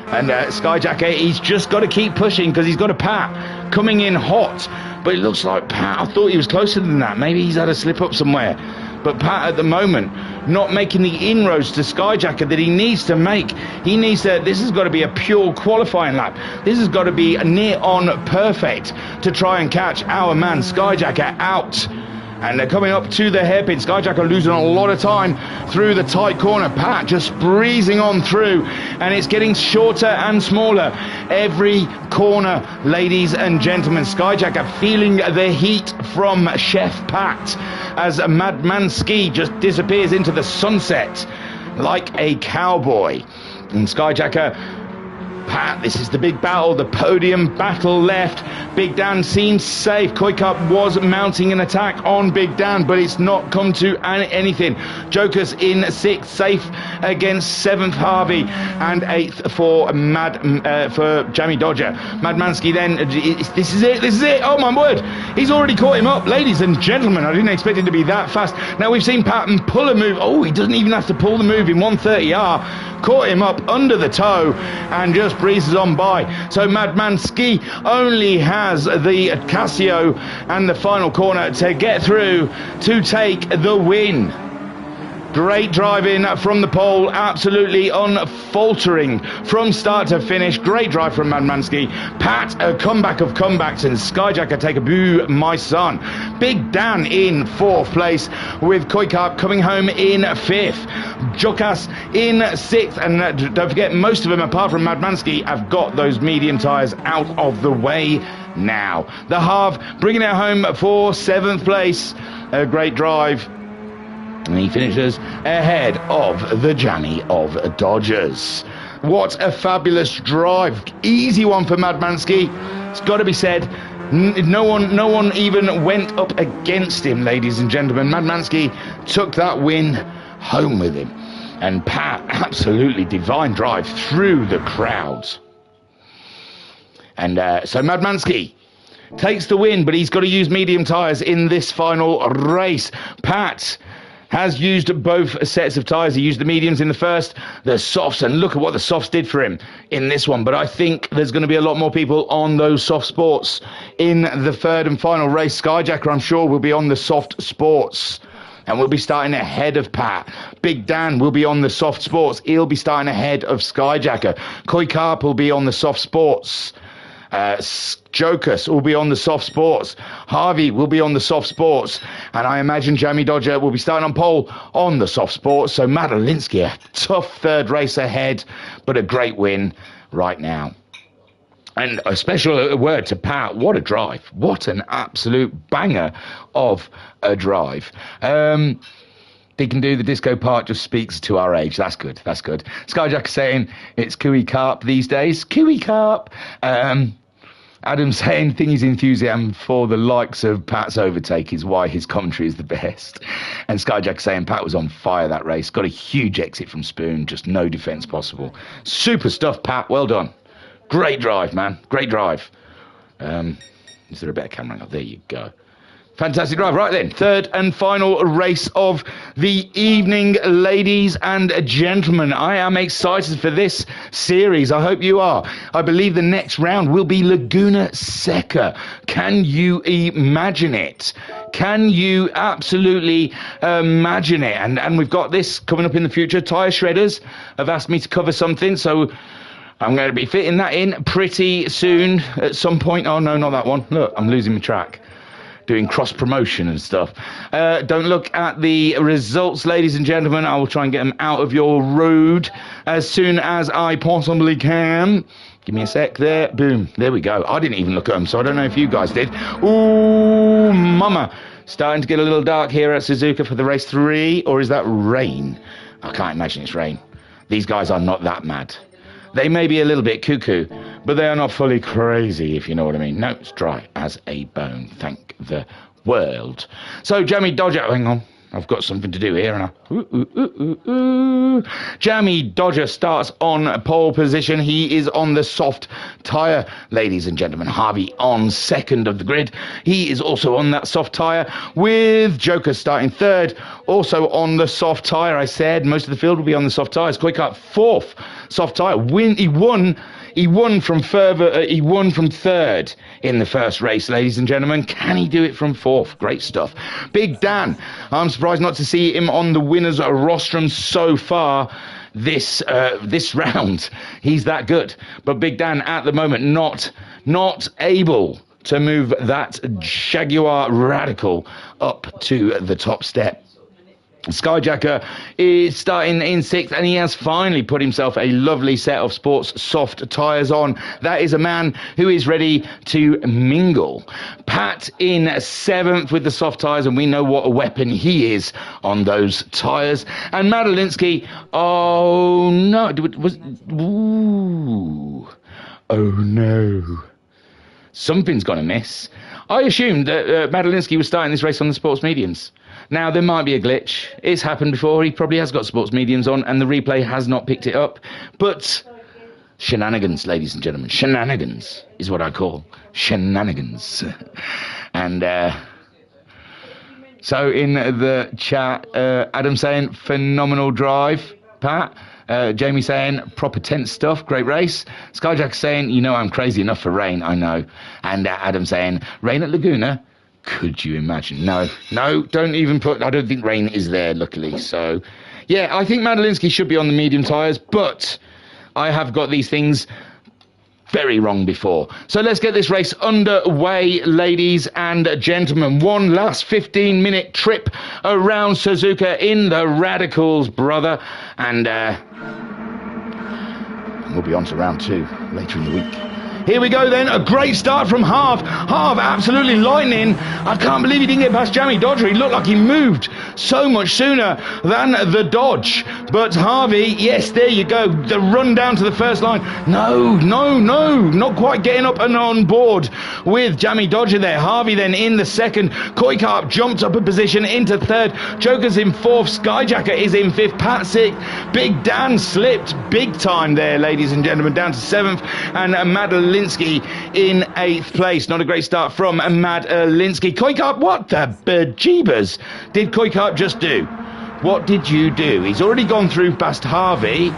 S1: And Skyjacker, he's just got to keep pushing because he's got a Pat coming in hot. But it looks like Pat, I thought he was closer than that. Maybe he's had a slip up somewhere. But Pat at the moment not making the inroads to Skyjacker that he needs to make. This has got to be a pure qualifying lap. This has got to be near on perfect to try and catch our man Skyjacker out. And they're coming up to the hairpin. Skyjacker losing a lot of time through the tight corner. Pat just breezing on through, and it's getting shorter and smaller every corner, ladies and gentlemen. Skyjacker feeling the heat from Chef Pat as Madmansky just disappears into the sunset like a cowboy. And Skyjacker, Pat, this is the big battle, the podium battle left. Big Dan seems safe. Koikarp was mounting an attack on Big Dan, but it's not come to anything. Joker's in 6th, safe against 7th Harvey, and 8th for Jammy Dodger. Madmansky then, this is it, oh my word. He's already caught him up, ladies and gentlemen. I didn't expect him to be that fast. Now we've seen Patton pull a move. Oh, he doesn't even have to pull the move in 130R. Caught him up under the toe and just breezes on by. So Madmansky only has the Casio and the final corner to get through to take the win. Great driving from the pole, absolutely unfaltering from start to finish. Great drive from Madmansky. Pat, a comeback of comebacks, and Skyjacker take a boo, my son. Big Dan in 4th place, with Koikarp coming home in 5th. Jokas in 6th, and don't forget, most of them, apart from Madmansky, have got those medium tyres out of the way now. The half bringing it home for 7th place. A great drive. And he finishes ahead of the Jammy of Dodgers. What a fabulous drive. Easy one for Madmansky. It's got to be said. No one even went up against him, ladies and gentlemen. Madmansky took that win home with him. And Pat, absolutely divine drive through the crowds. And so Madmansky takes the win, but he's got to use medium tyres in this final race. Pat has used both sets of tyres. He used the mediums in the first, the softs, and look at what the softs did for him in this one. But I think there's going to be a lot more people on those soft sports in the third and final race. Skyjacker, I'm sure, will be on the soft sports. and we'll be starting ahead of Pat. Big Dan will be on the soft sports. He'll be starting ahead of Skyjacker. Koi Carp will be on the soft sports. Jokus will be on the soft sports. Harvey will be on the soft sports. And I imagine Jamie Dodger will be starting on pole on the soft sports. So Matt Olinsky, a tough third race ahead, but a great win right now. And a special word to Pat. What a drive. What an absolute banger of a drive. They can do the disco part, just speaks to our age. That's good. That's good. Skyjack saying it's Cooey Carp these days. Cooey Carp. Adam saying Thingy's enthusiasm for the likes of Pat's overtake is why his commentary is the best. And Skyjack saying Pat was on fire that race. Got a huge exit from Spoon. Just no defence possible. Super stuff, Pat. Well done. Great drive, man. Great drive. Is there a better camera angle? There you go. Fantastic drive. Right then, third and final race of the evening, ladies and gentlemen. I am excited for this series. I hope you are. I believe the next round will be Laguna Seca. Can you imagine it? Can you absolutely imagine it? And we've got this coming up in the future. Tyre shredders have asked me to cover something, so I'm going to be fitting that in pretty soon at some point. Oh, no, not that one. Look, I'm losing my track. Doing cross-promotion and stuff. Don't look at the results, ladies and gentlemen. I will try and get them out of your road as soon as I possibly can. Give me a sec there. Boom. There we go. I didn't even look at them, so I don't know if you guys did. Ooh, mama. Starting to get a little dark here at Suzuka for the race 3. Or is that rain? I can't imagine it's rain. These guys are not that mad. They may be a little bit cuckoo, but they are not fully crazy, if you know what I mean. No, it's dry as a bone, thank the world. So, Jamie Dodger, hang on, I've got something to do here, and Jamie Dodger starts on pole position. He is on the soft tyre, ladies and gentlemen. Harvey on second of the grid. He is also on that soft tyre, with Joker starting third, also on the soft tyre. I said most of the field will be on the soft tyres. Quick up fourth soft tyre. He won from third in the first race, ladies and gentlemen. Can he do it from fourth? Great stuff. Big Dan, I'm surprised not to see him on the winners' rostrum so far this round. He's that good. But Big Dan at the moment not able to move that Jaguar Radical up to the top step. Skyjacker is starting in sixth, and he has finally put himself a lovely set of sports soft tyres on. That is a man who is ready to mingle. Pat in seventh with the soft tyres, and we know what a weapon he is on those tyres. And Madalinsky, oh no, oh no. Something's gone amiss. I assumed that Madalinsky was starting this race on the sports mediums. Now, there might be a glitch. It's happened before. He probably has got sports mediums on, and the replay has not picked it up. But shenanigans, ladies and gentlemen. Shenanigans is what I call shenanigans. And so in the chat, Adam saying, phenomenal drive, Pat. Jamie saying, proper tense stuff, great race. Skyjack saying, you know I'm crazy enough for rain, I know. And Adam saying, rain at Laguna? Could you imagine? No, don't even put... I don't think rain is there, luckily. So, yeah, I think Madalinsky should be on the medium tyres, but I have got these things very wrong before. So let's get this race underway, ladies and gentlemen. One last 15-minute trip around Suzuka in the Radicals, brother. And we'll be on to round 2 later in the week. Here we go then, a great start from Harv. Harv absolutely lightning. I can't believe he didn't get past Jamie Dodger. He looked like he moved so much sooner than the dodge. But Harvey, yes, there you go. The run down to the first line. No, not quite getting up and on board with Jamie Dodger there. Harvey then in the second. Koi Carp jumped up a position into third. Joker's in fourth. Skyjacker is in fifth. Pat sixth. Big Dan slipped big time there, ladies and gentlemen, down to seventh. And Madalinsky in 8th place. Not a great start from Madalinsky. Koi Carp, what the bejeebers did Koi Carp just do? What did you do? He's already gone through past Harvey,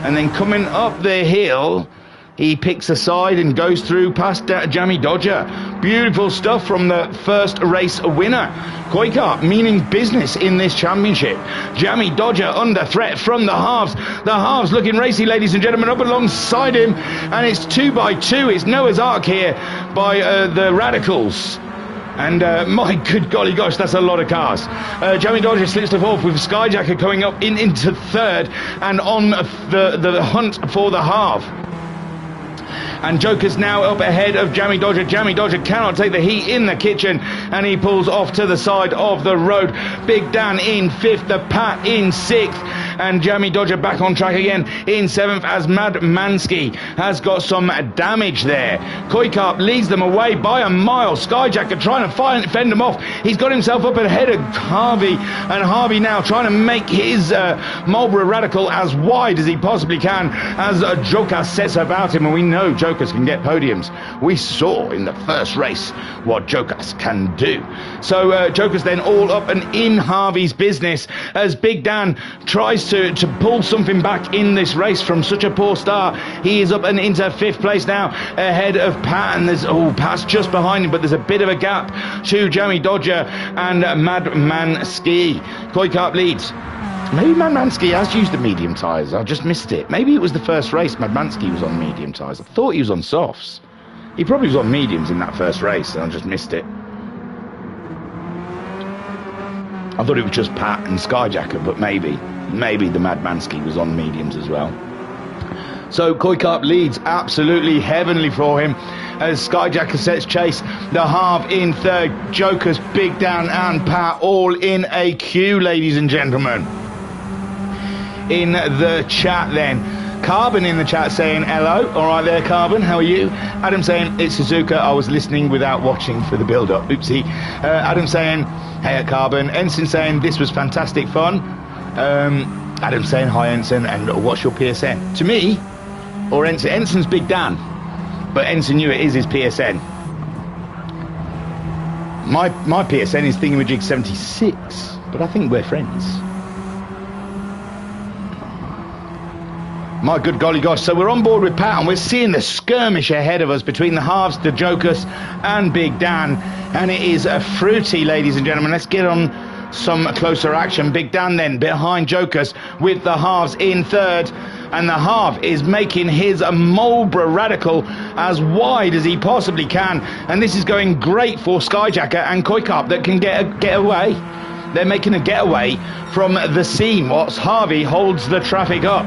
S1: and then coming up the hill, he picks a side and goes through past Jamie Dodger. Beautiful stuff from the first race winner. Koikart meaning business in this championship. Jammy Dodger under threat from the halves. The halves looking racy, ladies and gentlemen, up alongside him. And it's 2 by 2. It's Noah's Ark here by the Radicals. And my good golly gosh, that's a lot of cars. Jammy Dodger slips to fourth with Skyjacker coming up into third and on the hunt for the half. And Joker's now up ahead of Jammy Dodger. Jammy Dodger cannot take the heat in the kitchen, and he pulls off to the side of the road. Big Dan in fifth, the Pat in sixth, and Jammy Dodger back on track again in seventh as Mad Mansky has got some damage there. Koikart leads them away by a mile. Skyjacker trying to fend him off. He's got himself up ahead of Harvey, and Harvey now trying to make his Marlboro Radical as wide as he possibly can as Joker sets about him, and we know Jokers can get podiums. We saw in the first race what Jokers can do. So Jokers then all up and in Harvey's business as Big Dan tries to pull something back in this race from such a poor start. He is up and into fifth place now ahead of Pat, and there's Pat's just behind him, but there's a bit of a gap to Jammy Dodger and Madman Ski. Koikart leads. Maybe Madmansky has used the medium tyres. I just missed it. Maybe it was the first race Madmansky was on medium tyres. I thought he was on softs. He probably was on mediums in that first race, and I just missed it. I thought it was just Pat and Skyjacker, but maybe the Madmansky was on mediums as well. So Koikart leads absolutely heavenly for him as Skyjacker sets chase. The half in third. Jokers, Big Dan and Pat all in a queue, ladies and gentlemen. In the chat then, Carbon in the chat saying hello. All right there, Carbon, how are you? Adam saying it's Suzuka, I was listening without watching for the build-up. Oopsie. Adam saying hey, Carbon. Ensign saying this was fantastic fun. Adam saying hi, Ensign, and what's your PSN? To me, or Ensign? Ensign's Big Dan, but Ensign knew it is his PSN. My PSN is Thingamajig76, but I think we're friends. My good golly gosh, so we're on board with Pat and we're seeing the skirmish ahead of us between the halves, the Jokers and Big Dan, and it is a fruity, ladies and gentlemen. Let's get on some closer action. Big Dan then behind Jokers with the halves in third, and the half is making his Marlboro Radical as wide as he possibly can, and this is going great for Skyjacker and Koikart that can get away. They're making a getaway from the seam whilst Harvey holds the traffic up.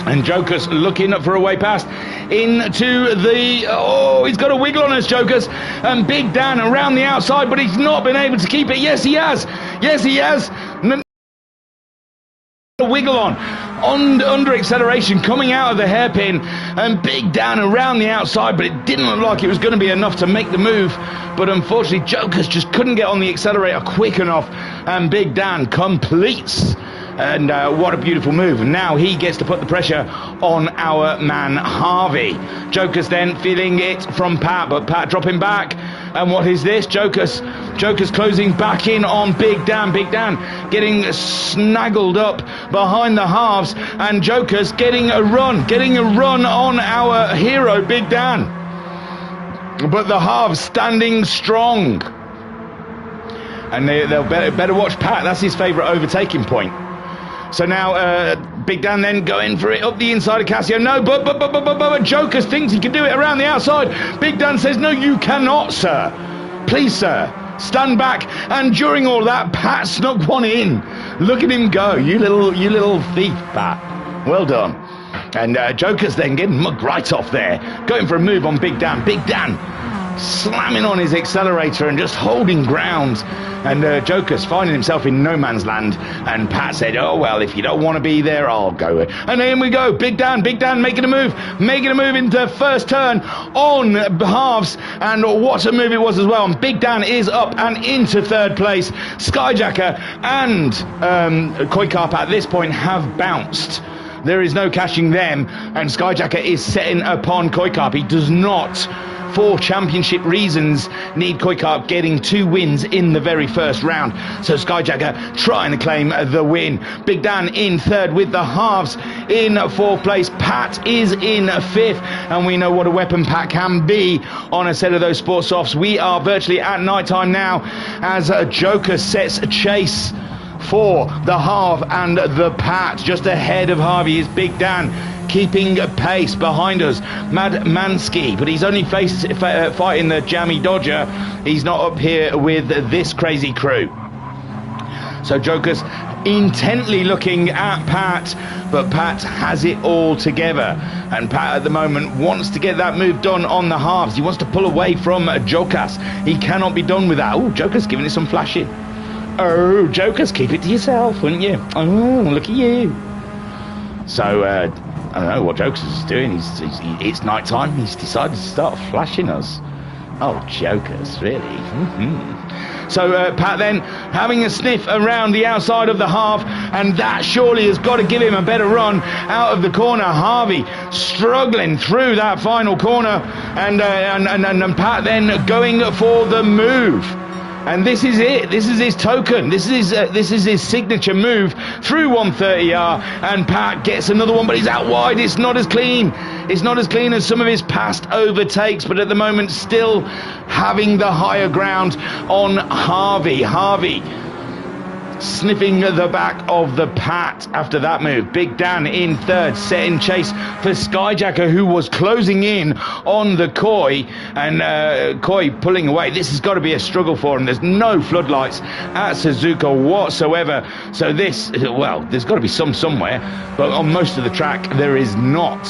S1: And Jokers looking for a way past into the... he's got a wiggle on us, Jokers. And Big Dan around the outside, but he's not been able to keep it. Yes, he has. Yes, he has. A wiggle on under acceleration coming out of the hairpin, and Big Dan around the outside, but it didn't look like it was going to be enough to make the move. But unfortunately, Jokers just couldn't get on the accelerator quick enough, and Big Dan completes. And what a beautiful move. Now he gets to put the pressure on our man Harvey. Jokers then feeling it from Pat, but Pat dropping back. And what is this? Jokers closing back in on Big Dan. Big Dan getting snaggled up behind the halves, and Jokers getting a run on our hero Big Dan. But the halves standing strong. And they'll better watch Pat. That's his favourite overtaking point. So now Big Dan then going for it up the inside of Casio. No, but Jokers thinks he can do it around the outside. Big Dan says, no, you cannot, sir. Please, sir, stand back. And during all that, Pat snuck one in. Look at him go. You little thief, Pat. Well done. And Jokers then getting mugged right off there. Going for a move on Big Dan. Big Dan slamming on his accelerator and just holding ground. And Jokers finding himself in no man's land, and Pat said, oh well, if you don't want to be there, I'll go. And in we go, Big Dan making a move into first turn on halves, and what a move it was as well. And Big Dan is up and into third place. Skyjacker and Koikart at this point have bounced. There is no catching them, and Skyjacker is setting upon Koikart. He does not for championship reasons, need Koi Carp getting 2 wins in the very first round. So Skyjacker trying to claim the win. Big Dan in third with the halves in fourth place. Pat is in fifth, and we know what a weapon Pat can be on a set of those sports softs. We are virtually at night time now as Joker sets chase for the half and the Pat. Just ahead of Harvey is Big Dan, keeping pace behind us. Mad Mansky, but he's only fighting the Jammy Dodger. He's not up here with this crazy crew. So Joker's intently looking at Pat, but Pat has it all together, and Pat at the moment wants to get that move done on the halves. He wants to pull away from Jokas. He cannot be done with that. Oh, Joker's giving it some flashing. Oh, Jokers, keep it to yourself, wouldn't you? Oh, look at you. So I don't know what Jokers is doing. It's night time. He's decided to start flashing us. Oh, Jokers, really? So Pat then having a sniff around the outside of the half, and that surely has got to give him a better run out of the corner. Harvey struggling through that final corner, and Pat then going for the move. And this is it. This is his token. This is his signature move through 130R. And Pat gets another one, but he's out wide. It's not as clean. It's not as clean as some of his past overtakes, but at the moment still having the higher ground on Harvey. Harvey sniffing the back of the Pat after that move. Big Dan in third, setting chase for Skyjacker, who was closing in on the Koi, and Koi pulling away. This has got to be a struggle for him. There's no floodlights at Suzuka whatsoever, so this, well, there's got to be some somewhere, but on most of the track there is not.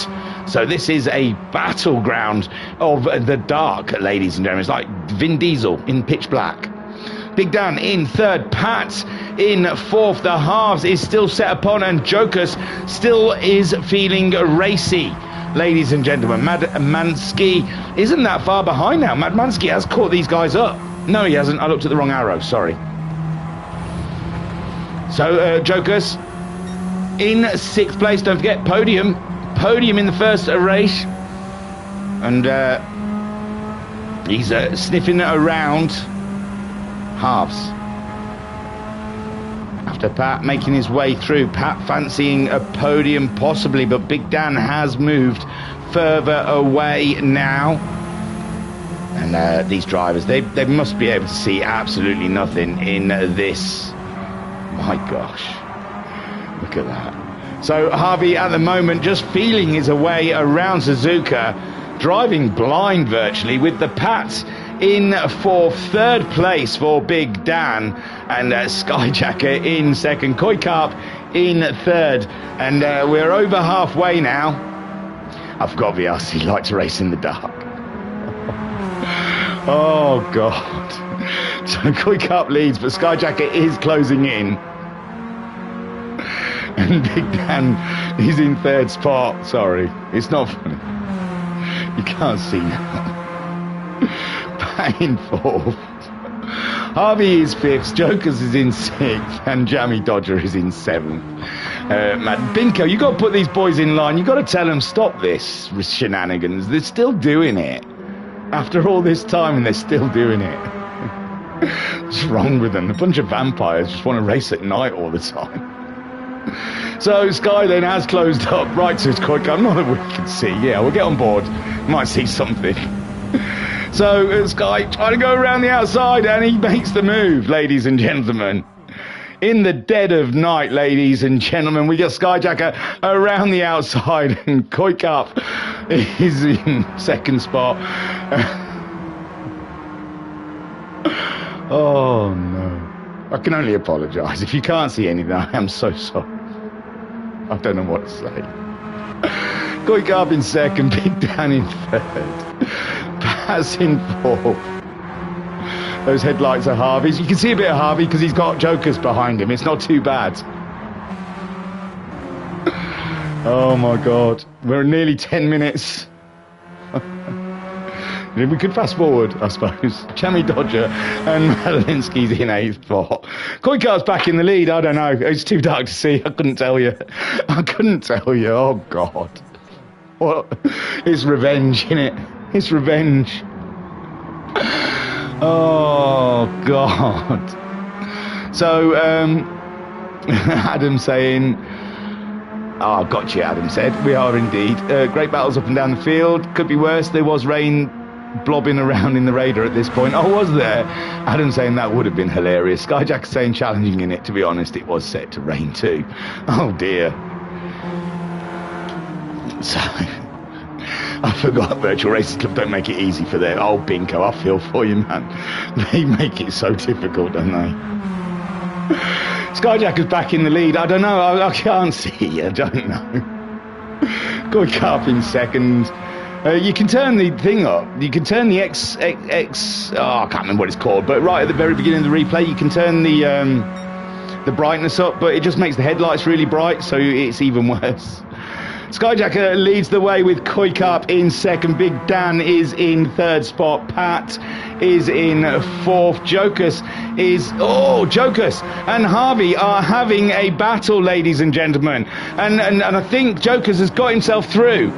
S1: So this is a battleground of the dark, ladies and gentlemen. It's like Vin Diesel in pitch black. Big Dan in third, Pat in fourth. The halves is still set upon, and Jokers still is feeling racy, ladies and gentlemen. Mad Mansky isn't that far behind now. Mad Mansky has caught these guys up. No, he hasn't. I looked at the wrong arrow, sorry. So Jokers in sixth place. Don't forget, podium in the first race, and he's sniffing around halves after Pat making his way through. Pat fancying a podium possibly, but Big Dan has moved further away now, and these drivers, they must be able to see absolutely nothing in this. My gosh, look at that. So Harvey at the moment just feeling his way around Suzuka, driving blind virtually, with the Pat in fourth. Third place for Big Dan, and Skyjacker in second. Koi Carp in third, and we're over halfway now. I forgot VRC likes to race in the dark. Oh God. So Koi Carp leads, but Skyjacker is closing in, and Big Dan is in third spot. Sorry, it's not funny. You can't see now. In fourth. Harvey is fifth, Jokers is in sixth, and Jammy Dodger is in seventh. Matt Binko, you got to put these boys in line. You got to tell them stop this shenanigans. They're still doing it after all this time, and they're still doing it. What's wrong with them? A bunch of vampires just want to race at night all the time. So Sky then has closed up right to his Koi Carp. Not that we can see. Yeah, we'll get on board. Might see something. So Sky trying to go around the outside, and he makes the move, ladies and gentlemen. In the dead of night, ladies and gentlemen, we got Skyjacker around the outside, and Koi Carp is in second spot. Oh no. I can only apologise. If you can't see anything, I am so sorry. I don't know what to say. Koi Carp in second, Big Dan in third. Pat's in fourth. Those headlights are Harvey's. You can see a bit of Harvey because he's got Jokers behind him. It's not too bad. Oh my God. We're nearly 10 minutes. We could fast forward, I suppose. Jammy Dodger and Madelinsky's in eighth spot. Koi Carp's back in the lead. I don't know. It's too dark to see. I couldn't tell you. Oh God. Well, it's revenge, innit? It's revenge. Oh, God. So, Adam saying, oh, gotcha, Adam said. We are indeed. Great battles up and down the field. Could be worse. There was rain blobbing around in the radar at this point. Oh, was there? Adam saying that would have been hilarious. Skyjack saying challenging in it. To be honest, it was set to rain too. Oh, dear. So... I forgot Virtual Racing Club don't make it easy for their old bingo. I feel for you, man. They make it so difficult, don't they? Skyjacker's back in the lead. I don't know. I can't see. I don't know. Koi Carp in second. You can turn the thing up. You can turn the X. Oh, I can't remember what it's called. But right at the very beginning of the replay, you can turn the brightness up. But it just makes the headlights really bright, so it's even worse. Skyjacker leads the way with Koi Carp in second. Big Dan is in third spot. Pat is in fourth. Jokus and Harvey are having a battle, ladies and gentlemen. And I think Jokus has got himself through.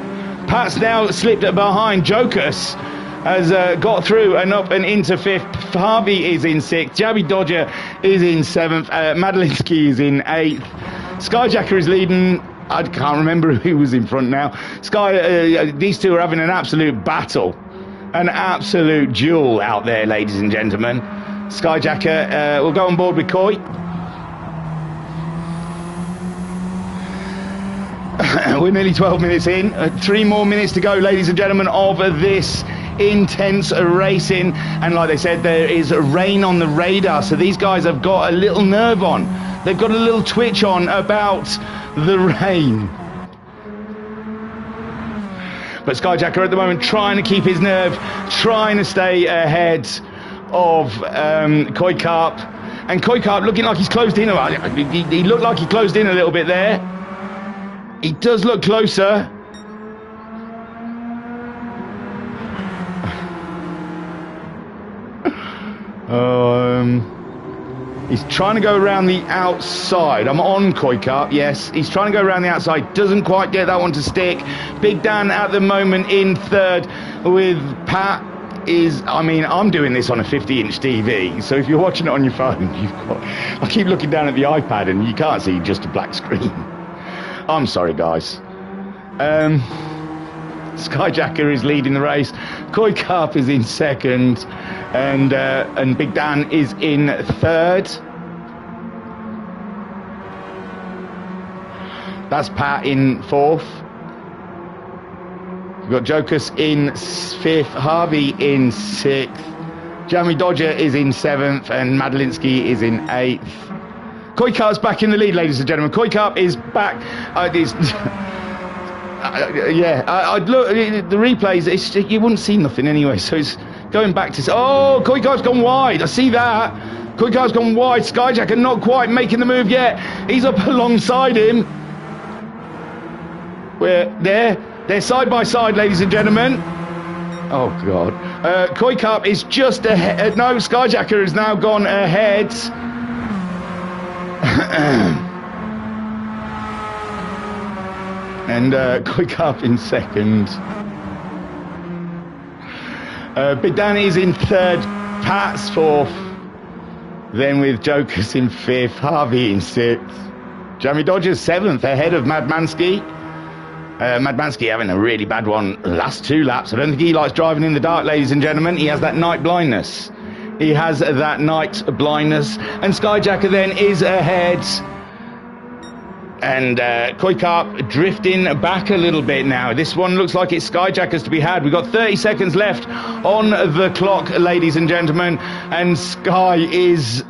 S1: Pat's now slipped behind. Jokus has got through and up and into fifth. Harvey is in sixth. Jabby Dodger is in seventh. Madelinsky is in eighth. Skyjacker is leading. I can't remember who was in front now. These two are having an absolute battle. An absolute duel out there, ladies and gentlemen. Skyjacker will go on board with Koi. We're nearly 12 minutes in. 3 more minutes to go, ladies and gentlemen, of this intense racing. And like they said, there is rain on the radar. So these guys have got a little nerve on. They've got a little twitch on about the rain. But Skyjacker at the moment trying to keep his nerve, trying to stay ahead of Koi Carp. And Koi Carp looking like he's closed in. He looked like he closed in a little bit there. He does look closer. He's trying to go around the outside. I'm on Koi Carp, yes. He's trying to go around the outside. Doesn't quite get that one to stick. Big Dan at the moment in third with Pat is... I mean, I'm doing this on a 50-inch TV, so if you're watching it on your phone, you've got... I keep looking down at the iPad and you can't see just a black screen. I'm sorry, guys. Skyjacker is leading the race. Koi Carp is in second, and Big Dan is in third. That's Pat in fourth. We've got Jokus in fifth, Harvey in sixth, Jamie Dodger is in seventh, and Madelinsky is in eighth. Koi Carp's back in the lead, ladies and gentlemen. Koi Carp is back. I look the replays. You wouldn't see nothing anyway. So it's going back to. Oh, Koi Carp's gone wide. I see that. Koi Carp's gone wide. Skyjacker not quite making the move yet. He's up alongside him. They're side by side, ladies and gentlemen. Oh God. Koi Carp is just ahead. No, Skyjacker has now gone ahead. And Koi Carp in second. Big Dan is in third. Pat's fourth. Then with Jokus in fifth. Harvey in sixth. Jamie Dodger's seventh, ahead of Madmansky. Madmansky having a really bad one last 2 laps. I don't think he likes driving in the dark, ladies and gentlemen. He has that night blindness. And Skyjacker then is ahead. And Koi Carp drifting back a little bit now. This one looks like it's Skyjackers to be had. We've got 30 seconds left on the clock, ladies and gentlemen. And Sky is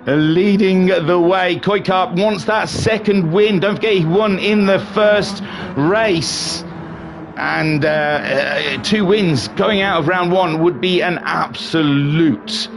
S1: leading the way. Koi Carp wants that second win. Don't forget he won in the first race. And 2 wins going out of round 1 would be an absolute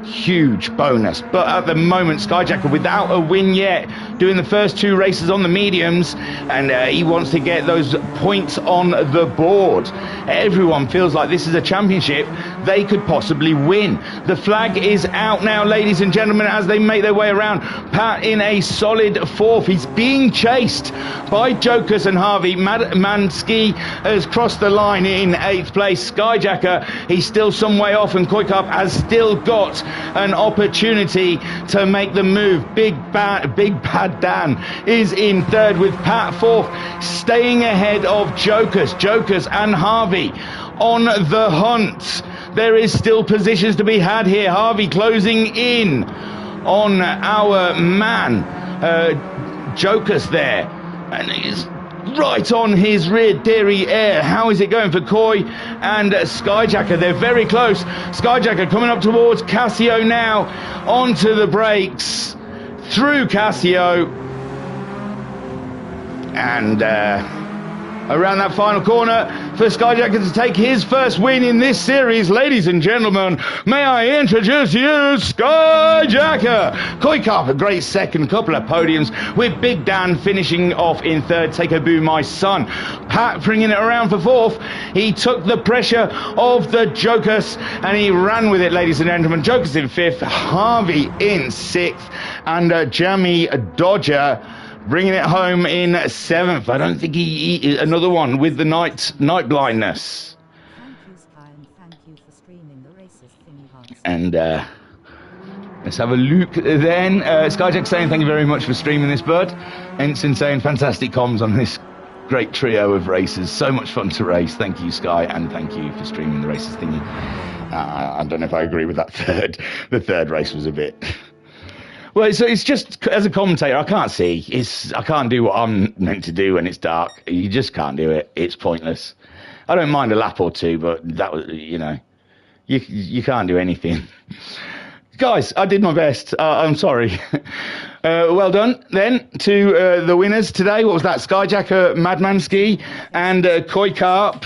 S1: huge bonus. But at the moment, Skyjacker without a win yet. doing the first 2 races on the mediums, and he wants to get those points on the board. Everyone feels like this is a championship they could possibly win. The flag is out now, ladies and gentlemen, as they make their way around. Pat in a solid 4th. He's being chased by Jokers and Harvey. Mansky has crossed the line in 8th place. Skyjacker, he's still some way off, and Koikap has still got an opportunity to make the move. Big Bad Dan is in 3rd, with Pat 4th, staying ahead of Jokers and Harvey on the hunt. There is still positions to be had here. Harvey closing in on our man Jokers there, and he's right on his rear derriere. How is it going for Koi and Skyjacker? They're very close. Skyjacker coming up towards Casio now, onto the brakes, through Casio, and around that final corner for Skyjacker to take his first win in this series. Ladies and gentlemen, may I introduce you, Skyjacker. Koikap, a great second, couple of podiums, with Big Dan finishing off in 3rd. Take a boo, my son. Pat bringing it around for 4th. He took the pressure of the Jokers and he ran with it, ladies and gentlemen. Jokers in 5th, Harvey in 6th, and Jamie Dodger bringing it home in 7th. I don't think he another one with the night blindness.
S2: Thank you, Sky, and thank you for streaming the races, Thingy Hearts.
S1: And let's have a look then. Skyjack saying thank you very much for streaming this, bud. Ensign saying fantastic comms on this great trio of races. So much fun to race. Thank you, Sky, and thank you for streaming the races thingy. I don't know if I agree with that third. The third race was a bit... Well, it's just, as a commentator, I can't see. I can't do what I'm meant to do when it's dark. You just can't do it. It's pointless. I don't mind a lap or 2, but that was, you can't do anything. Guys, I did my best. I'm sorry. Well done, then, to the winners today. What was that? Skyjacker, Madmansky, and Koikap.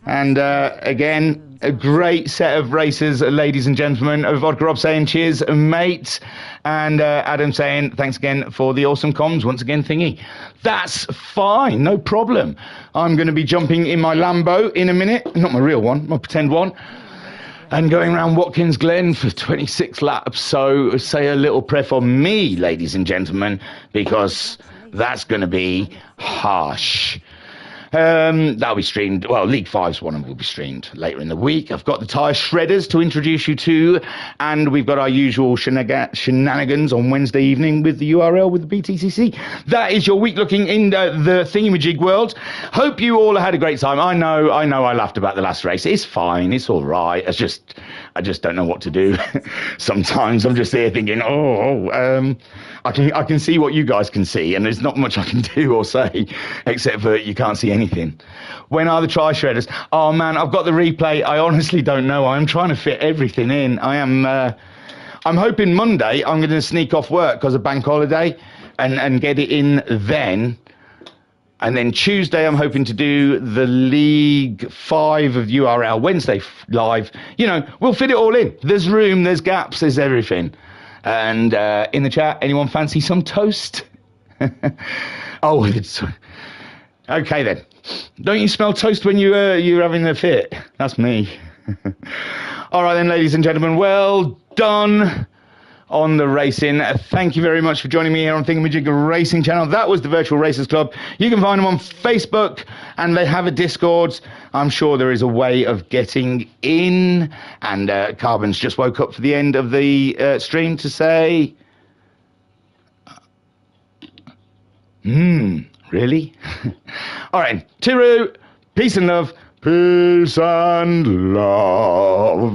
S1: And again, a great set of races, ladies and gentlemen. Vodka Rob saying cheers, mate. And Adam saying thanks again for the awesome comms. Once again, thingy. That's fine, no problem. I'm going to be jumping in my Lambo in a minute. Not my real one, my pretend one. And going around Watkins Glen for 26 laps. So say a little prayer for me, ladies and gentlemen, because that's going to be harsh. That'll be streamed. Well, League 5's one will be streamed later in the week. I've got the tyre shredders to introduce you to, and we've got our usual shenanigans on Wednesday evening with the URL with the BTCC. That is your week looking in the thingamajig world. Hope you all had a great time. I know I laughed about the last race. It's fine, it's all right. I just don't know what to do. Sometimes I'm just there thinking, I can see what you guys can see, and there's not much I can do or say, except for you can't see anything. When are the try shredders? Oh man, I've got the replay. I honestly don't know. I'm trying to fit everything in. I'm hoping Monday I'm going to sneak off work because of bank holiday and get it in then. And then Tuesday, I'm hoping to do the League 5 of URL Wednesday live. We'll fit it all in. There's room, there's gaps, there's everything. And in the chat, anyone fancy some toast? Oh, it's... Okay then. Don't you smell toast when you're having a fit? That's me. All right then, ladies and gentlemen. Well done on the racing. Thank you very much for joining me here on Thingamajig Racing Channel. That was the Virtual Racers Club. You can find them on Facebook, and they have a Discord. I'm sure there is a way of getting in. And Carbon's just woke up for the end of the stream to say... Really? All right. Tiru, peace and love. Peace and love.